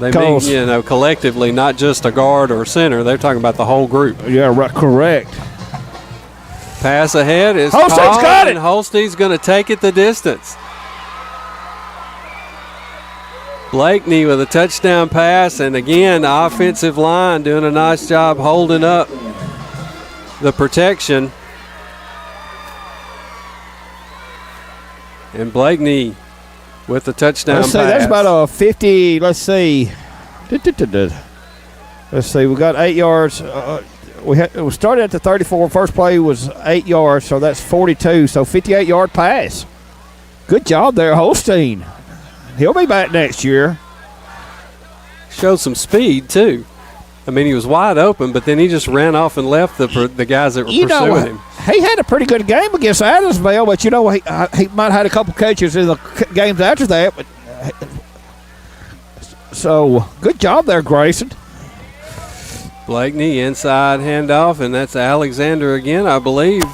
They mean, you know, collectively, not just a guard or a center. They're talking about the whole group. Yeah, right, correct. Pass ahead is Holstein's caught, got it. And Holstein's going to take it the distance. Blakeney with a touchdown pass, and again, the offensive line doing a nice job holding up the protection. And Blakeney with the touchdown pass. That's about a 50, let's see. Let's see, we got 8 yards. We started at the 34. First play was 8 yards, so that's 42. So 58-yard pass. Good job there, Holstein. He'll be back next year. Showed some speed, too. I mean, he was wide open, but then he just ran off and left the guys that were pursuing him. He had a pretty good game against Adamsville, but, he might have had a couple catches in the games after that. But so, good job there, Grayson. Blakeney, inside handoff, and that's Alexander again, I believe.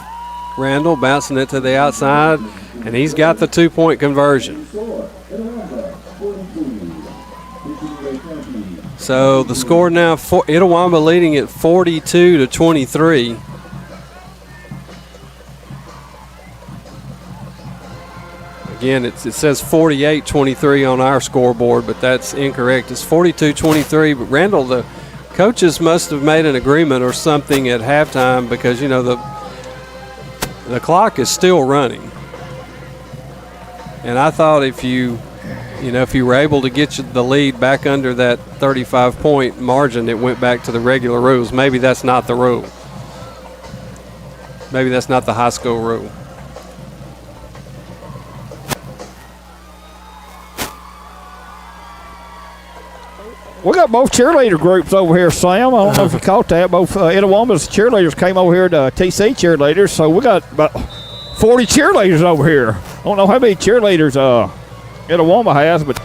Randall bouncing it to the outside, and he's got the 2-point conversion. So the score now, Itawamba leading at 42-23. Again, it says 48-23 on our scoreboard, but that's incorrect. It's 42-23, but Randall, the coaches must have made an agreement or something at halftime because, the clock is still running. And I thought if you were able to get the lead back under that 35-point margin, it went back to the regular rules. Maybe that's not the rule. Maybe that's not the high school rule. We got both cheerleader groups over here, Sam. I don't know if you caught that. Both Itawamba's cheerleaders came over here to TC cheerleaders, so we got about 40 cheerleaders over here. I don't know how many cheerleaders Itawamba has, but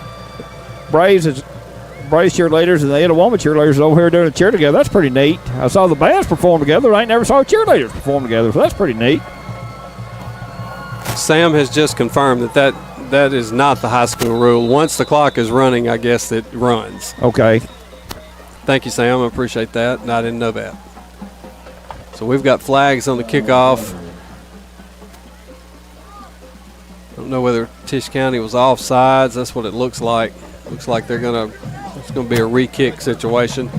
Braves cheerleaders and the Itawamba cheerleaders over here doing a cheer together. That's pretty neat. I saw the bands perform together. I ain't never saw cheerleaders perform together, so that's pretty neat. Sam has just confirmed that is not the high school rule. Once the clock is running, I guess it runs. Okay. Thank you, Sam. I appreciate that. I didn't know that. So we've got flags on the kickoff. I don't know whether Tisch County was offsides. That's what it looks like. Looks like it's gonna be a re-kick situation.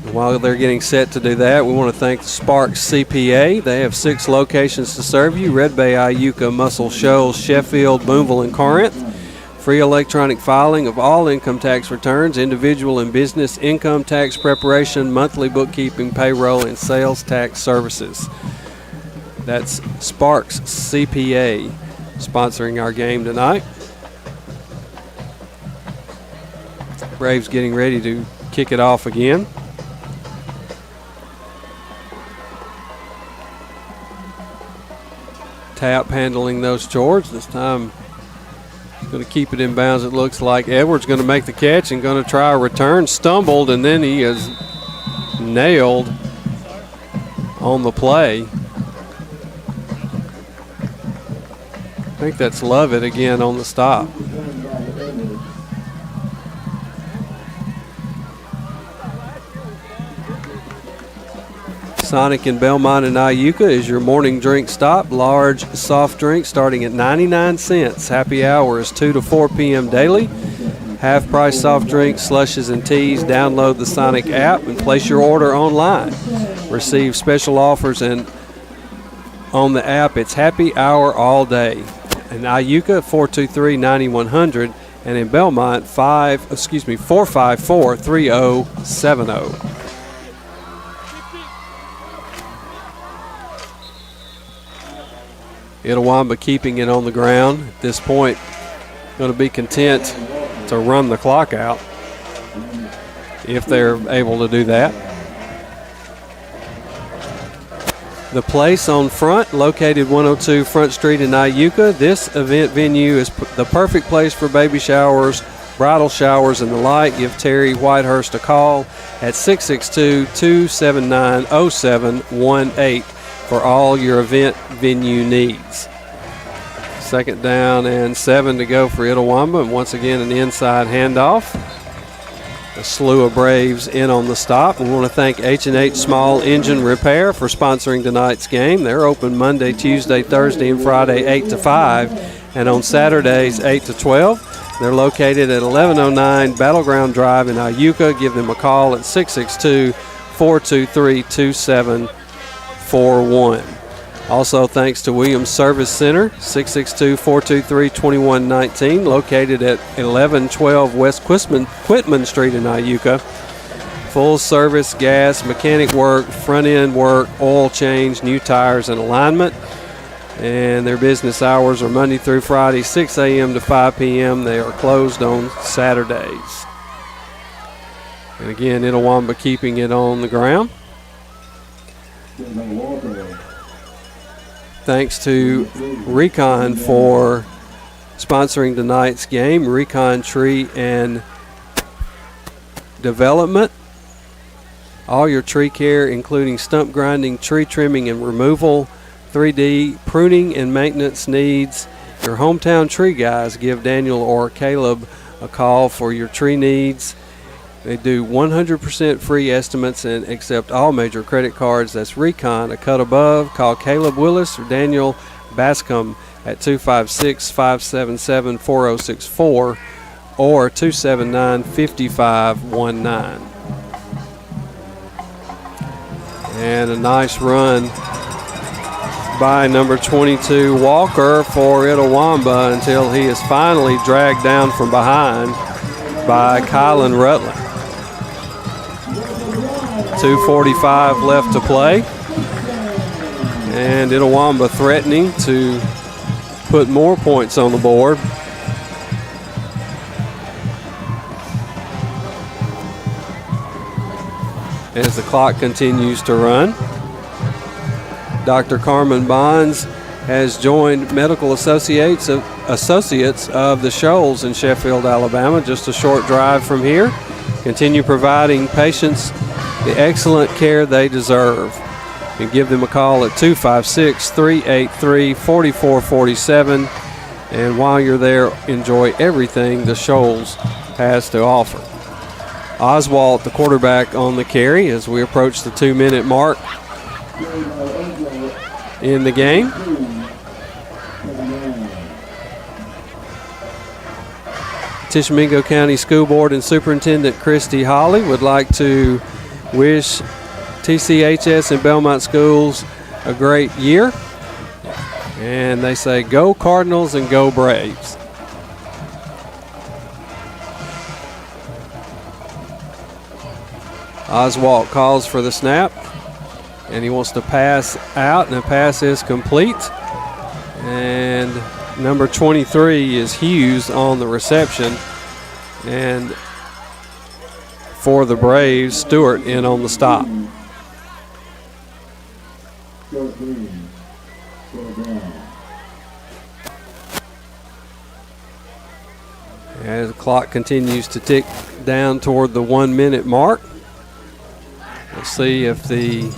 And while they're getting set to do that, we want to thank Sparks CPA. They have 6 locations to serve you: Red Bay, Iuka, Muscle Shoals, Sheffield, Boonville, and Corinth. Free electronic filing of all income tax returns, individual and business income tax preparation, monthly bookkeeping, payroll, and sales tax services. That's Sparks CPA sponsoring our game tonight. Braves getting ready to kick it off again. Tap handling those chores. This time he's going to keep it in bounds, it looks like. Edwards going to make the catch and going to try a return. Stumbled, and then he is nailed on the play. I think that's Lovett again on the stop. Sonic in Belmont and Iuka is your morning drink stop. Large soft drink starting at 99 cents. Happy hour is 2 to 4 p.m. daily. Half price soft drinks, slushes, and teas. Download the Sonic app and place your order online. Receive special offers and on the app. It's happy hour all day. In Iuka, 423-9100, and in Belmont, 454-3070. Itawamba keeping it on the ground. At this point, going to be content to run the clock out if they're able to do that. The Place on Front, located 102 Front Street in Iuka. This event venue is the perfect place for baby showers, bridal showers, and the like. Give Terry Whitehurst a call at 662-279-0718 for all your event venue needs. Second down and 7 to go for Itawamba, and once again an inside handoff. A slew of Braves in on the stop. We want to thank H&H Small Engine Repair for sponsoring tonight's game. They're open Monday, Tuesday, Thursday, and Friday 8 to 5, and on Saturdays 8 to 12. They're located at 1109 Battleground Drive in Iuka. Give them a call at 662-423-2741. Also, thanks to Williams Service Center, 662-423-2119, located at 1112 West Quitman Street in Iuka. Full service gas, mechanic work, front end work, oil change, new tires, and alignment. And their business hours are Monday through Friday, 6 a.m. to 5 p.m. They are closed on Saturdays. And again, Itawamba keeping it on the ground. Thanks to Recon for sponsoring tonight's game. Recon Tree and Development. All your tree care, including stump grinding, tree trimming and removal, 3D pruning and maintenance needs. Your hometown tree guys, give Daniel or Caleb a call for your tree needs. They do 100% free estimates and accept all major credit cards. That's Recon, a cut above. Call Caleb Willis or Daniel Bascom at 256-577-4064 or 279-5519. And a nice run by number 22, Walker, for Itawamba until he is finally dragged down from behind by Kylan Rutland. 2:45 left to play. And Itawamba threatening to put more points on the board. As the clock continues to run. Dr. Carmen Bonds has joined Medical Associates of the Shoals in Sheffield, Alabama, just a short drive from here. Continue providing patients the excellent care they deserve. You give them a call at 256-383-4447. And while you're there, enjoy everything the Shoals has to offer. Oswald, the quarterback, on the carry as we approach the 2-minute mark in the game. Tishomingo County School Board and Superintendent Christy Holly would like to wish TCHS and Belmont Schools a great year. And they say, go Cardinals and go Braves. Oswald calls for the snap, and he wants to pass out, and the pass is complete. And number 23 is Hughes on the reception. And for the Braves, Stewart in on the stop. As the clock continues to tick down toward the 1-minute mark, we'll see if the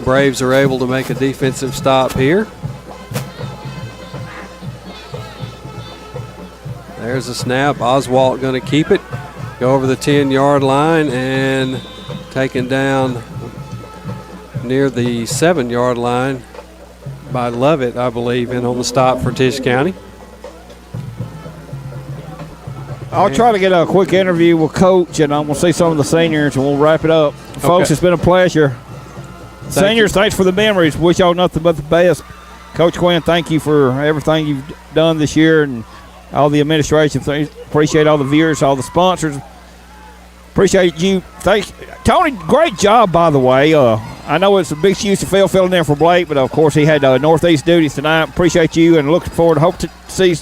Braves are able to make a defensive stop here. There's a snap. Oswald going to keep it. Go over the 10-yard line and taken down near the 7-yard line by Lovett, I believe, in on the stop for Tisch County. I'll try to get a quick interview with Coach, and I'm going to see some of the seniors, and we'll wrap it up. Okay. Folks, it's been a pleasure. Seniors, thanks for the memories. Wish y'all nothing but the best. Coach Quinn, thank you for everything you've done this year and all the administration. Appreciate all the viewers, all the sponsors. Appreciate you. Thanks. Tony, great job, by the way. I know it's a big shoes to fill filling in for Blake, but, of course, he had Northeast duties tonight. Appreciate you, and looking forward to hope to see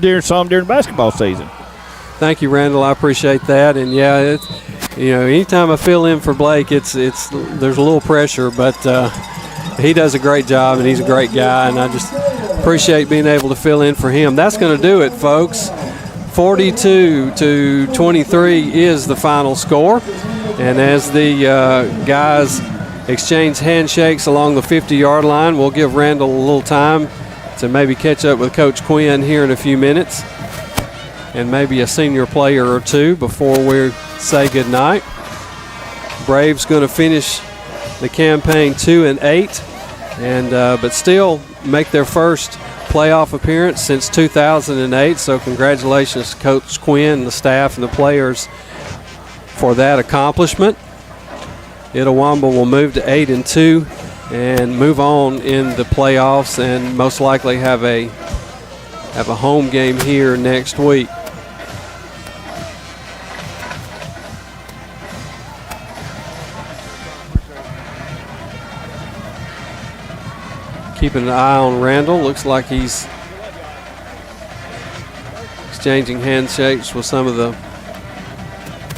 during the basketball season. Thank you, Randall. I appreciate that. And, yeah, anytime I fill in for Blake, there's a little pressure, but he does a great job, and he's a great guy, and I just appreciate being able to fill in for him. That's going to do it, folks. 42-23 is the final score. And as the guys exchange handshakes along the 50-yard line, we'll give Randall a little time to maybe catch up with Coach Quinn here in a few minutes, and maybe a senior player or two before we say goodnight. Braves going to finish the campaign 2-8, and but still make their first playoff appearance since 2008. So congratulations to Coach Quinn, the staff, and the players for that accomplishment. Itawamba will move to 8-2 and move on in the playoffs, and most likely have a home game here next week. Keeping an eye on Randall. Looks like he's exchanging handshakes with some of the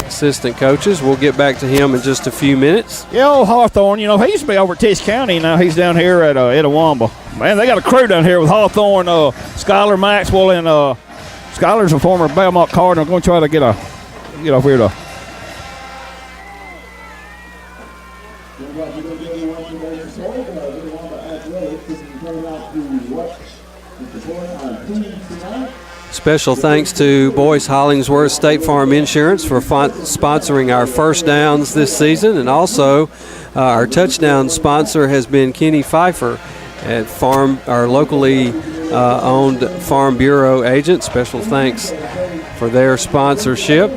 assistant coaches. We'll get back to him in just a few minutes. Yeah, old Hawthorne, he used to be over at Tisch County. Now he's down here at Itawamba. Man, they got a crew down here with Hawthorne, Skylar Maxwell, and Skylar's a former Belmont Cardinal. Going to try to get over here to. Special thanks to Boyce Hollingsworth State Farm Insurance for sponsoring our first downs this season, and also our touchdown sponsor has been Kenny Pfeiffer at our locally owned Farm Bureau agent. Special thanks for their sponsorship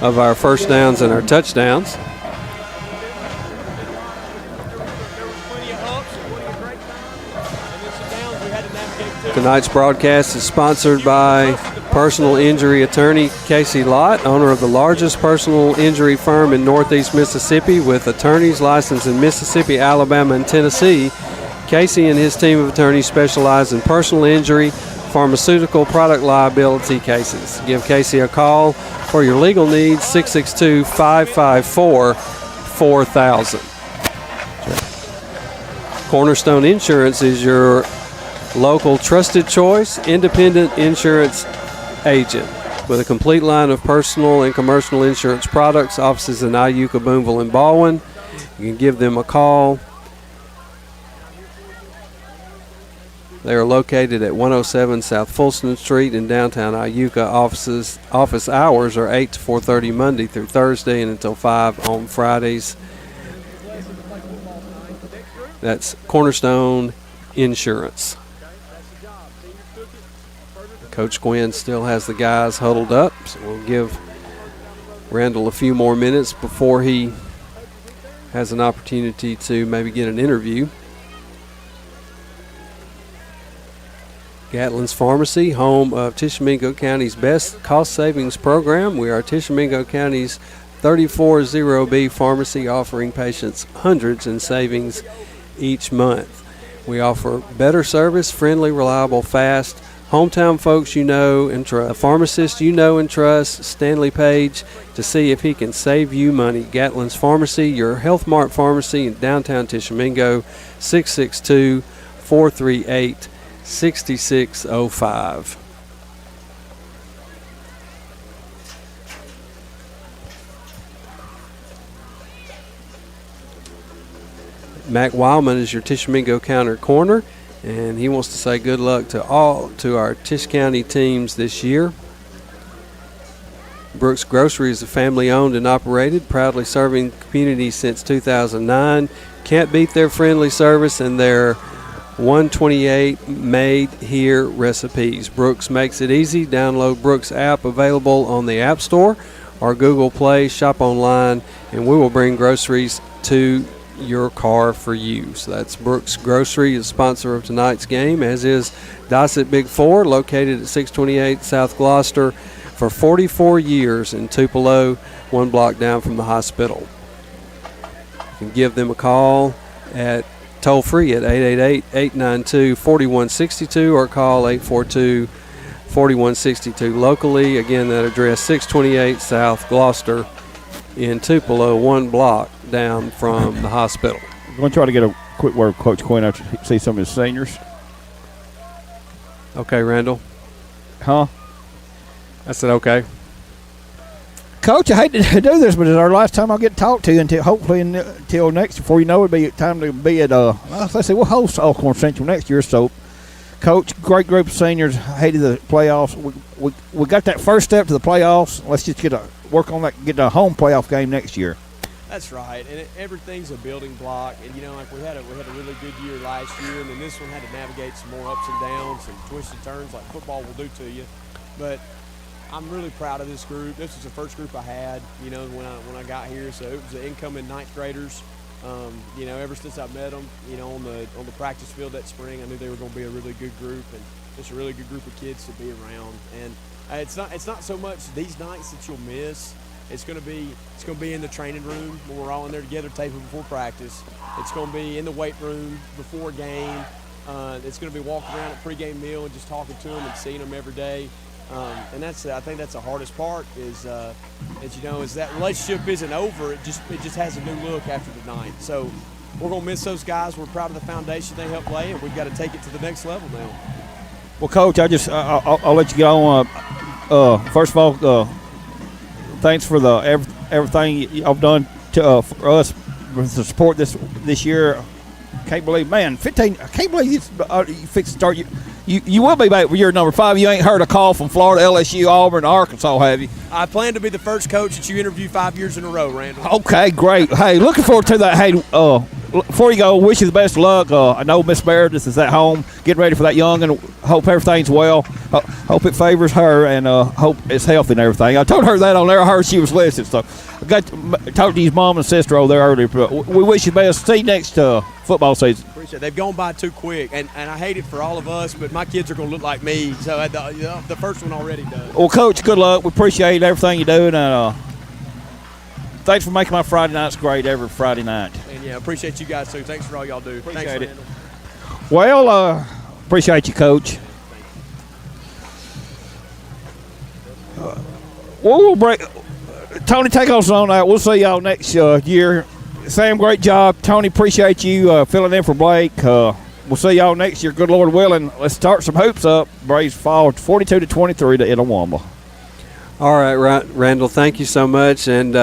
of our first downs and our touchdowns. Tonight's broadcast is sponsored by personal injury attorney Casey Lott, owner of the largest personal injury firm in Northeast Mississippi with attorneys licensed in Mississippi, Alabama, and Tennessee. Casey and his team of attorneys specialize in personal injury, pharmaceutical product liability cases. Give Casey a call for your legal needs, 662-554-4000. Cornerstone Insurance is your local trusted choice, independent insurance agent with a complete line of personal and commercial insurance products. Offices in Iuka, Boonville, and Baldwin. You can give them a call. They are located at 107 South Fulton Street in downtown Iuka. Office hours are 8 to 4:30 Monday through Thursday and until 5 on Fridays. That's Cornerstone Insurance. Coach Quinn still has the guys huddled up, so we'll give Randall a few more minutes before he has an opportunity to maybe get an interview. Gatlin's Pharmacy, home of Tishomingo County's best cost savings program. We are Tishomingo County's 340B pharmacy, offering patients hundreds in savings each month. We offer better service, friendly, reliable, fast. Hometown folks you know and trust. A pharmacist you know and trust, Stanley Page, to see if he can save you money. Gatlin's Pharmacy, your Health Mart pharmacy in downtown Tishomingo, 662-438-6605. Mac Wildman is your Tishomingo County corner, and he wants to say good luck to our Tisch County teams this year. Brooks Grocery is a family-owned and operated, proudly serving the community since 2009. Can't beat their friendly service and their 128 made here recipes. Brooks makes it easy. Download Brooks app, available on the App Store or Google Play. Shop online, and we will bring groceries to your car for you. So that's Brooks Grocery, the sponsor of tonight's game, as is Dossett Big Four, located at 628 South Gloucester for 44 years in Tupelo, one block down from the hospital. You can give them a call at toll free at 888-892-4162 or call 842-4162 locally. Again, that address 628 South Gloucester in Tupelo, one block down from the hospital. I'm going to try to get a quick word with Coach Quinn after he see some of his seniors. Okay, Randall. Huh? I said okay. Coach, I hate to do this, but it's our last time I'll get to talk to you until next. Before you know it, it'll be time to be at let's see, we'll host Alcorn Central next year. So, Coach, great group of seniors. Hated the playoffs. We got that first step to the playoffs. Let's just work on that. Get a home playoff game next year. That's right, and everything's a building block. And like we had a really good year last year, and then this one had to navigate some more ups and downs and twists and turns like football will do to you. But I'm really proud of this group. This was the first group I had, when I got here. So it was the incoming ninth graders. Ever since I met them, on the practice field that spring, I knew they were going to be a really good group and just a really good group of kids to be around. And it's not so much these nights that you'll miss. It's going to be in the training room when we're all in there together taping before practice. It's going to be in the weight room before game. It's going to be walking around at pregame meal and just talking to them and seeing them every day. And I think that's the hardest part is that relationship isn't over. It just has a new look after tonight. So we're going to miss those guys. We're proud of the foundation they helped lay, and we've got to take it to the next level now. Well, Coach, I'll let you get on. First of all, thanks for everything y'all done for us with the support this year. Can't believe, man, 15. I can't believe you fixed to start. You will be back with year number 5. You ain't heard a call from Florida, LSU, Auburn, Arkansas, have you? I plan to be the first coach that you interview 5 years in a row, Randall. Okay, great. Hey, looking forward to that. Hey, before you go, wish you the best of luck. I know Miss Meredith is at home getting ready for that young, and hope everything's well. Hope it favors her, and hope it's healthy and everything. I told her that on there. I heard she was listening. So I got to talk to his mom and sister over there earlier. But we wish you the best. See you next football season. Appreciate it. They've gone by too quick, and I hate it for all of us, but my kids are going to look like me. So the first one already does. Well, Coach, good luck. We appreciate everything you're doing, and thanks for making my Friday nights great every Friday night. And yeah, appreciate you guys too. Thanks for all y'all do. Appreciate Thanks, it. Randall. Well, appreciate you, Coach. We'll break. Tony, take us on that. We'll see y'all next year. Sam, great job. Tony, appreciate you filling in for Blake. We'll see y'all next year. Good Lord willing. Let's start some hoops up. Braves fall 42-23 to Itawamba. All right, Randall, thank you so much. And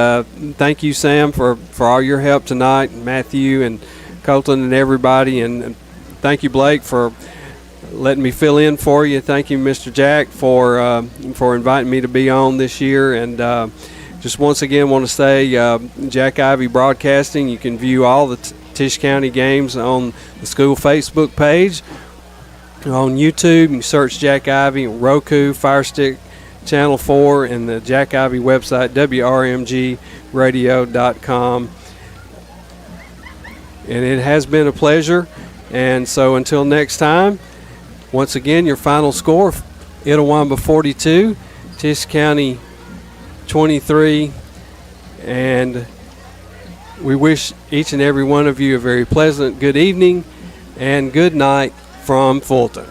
thank you, Sam, for all your help tonight, Matthew and Colton and everybody. And thank you, Blake, for letting me fill in for you. Thank you, Mr. Jack, for inviting me to be on this year. And just once again want to say, Jack Ivy Broadcasting, you can view all the Tisch County games on the school Facebook page. On YouTube, you can search Jack Ivy, Roku, Firestick, Channel 4, and the Jack Ivy website, WRMGradio.com. And it has been a pleasure. And so until next time, once again, your final score, Itawamba 42, Tisch County 23. And we wish each and every one of you a very pleasant good evening and good night from Fulton.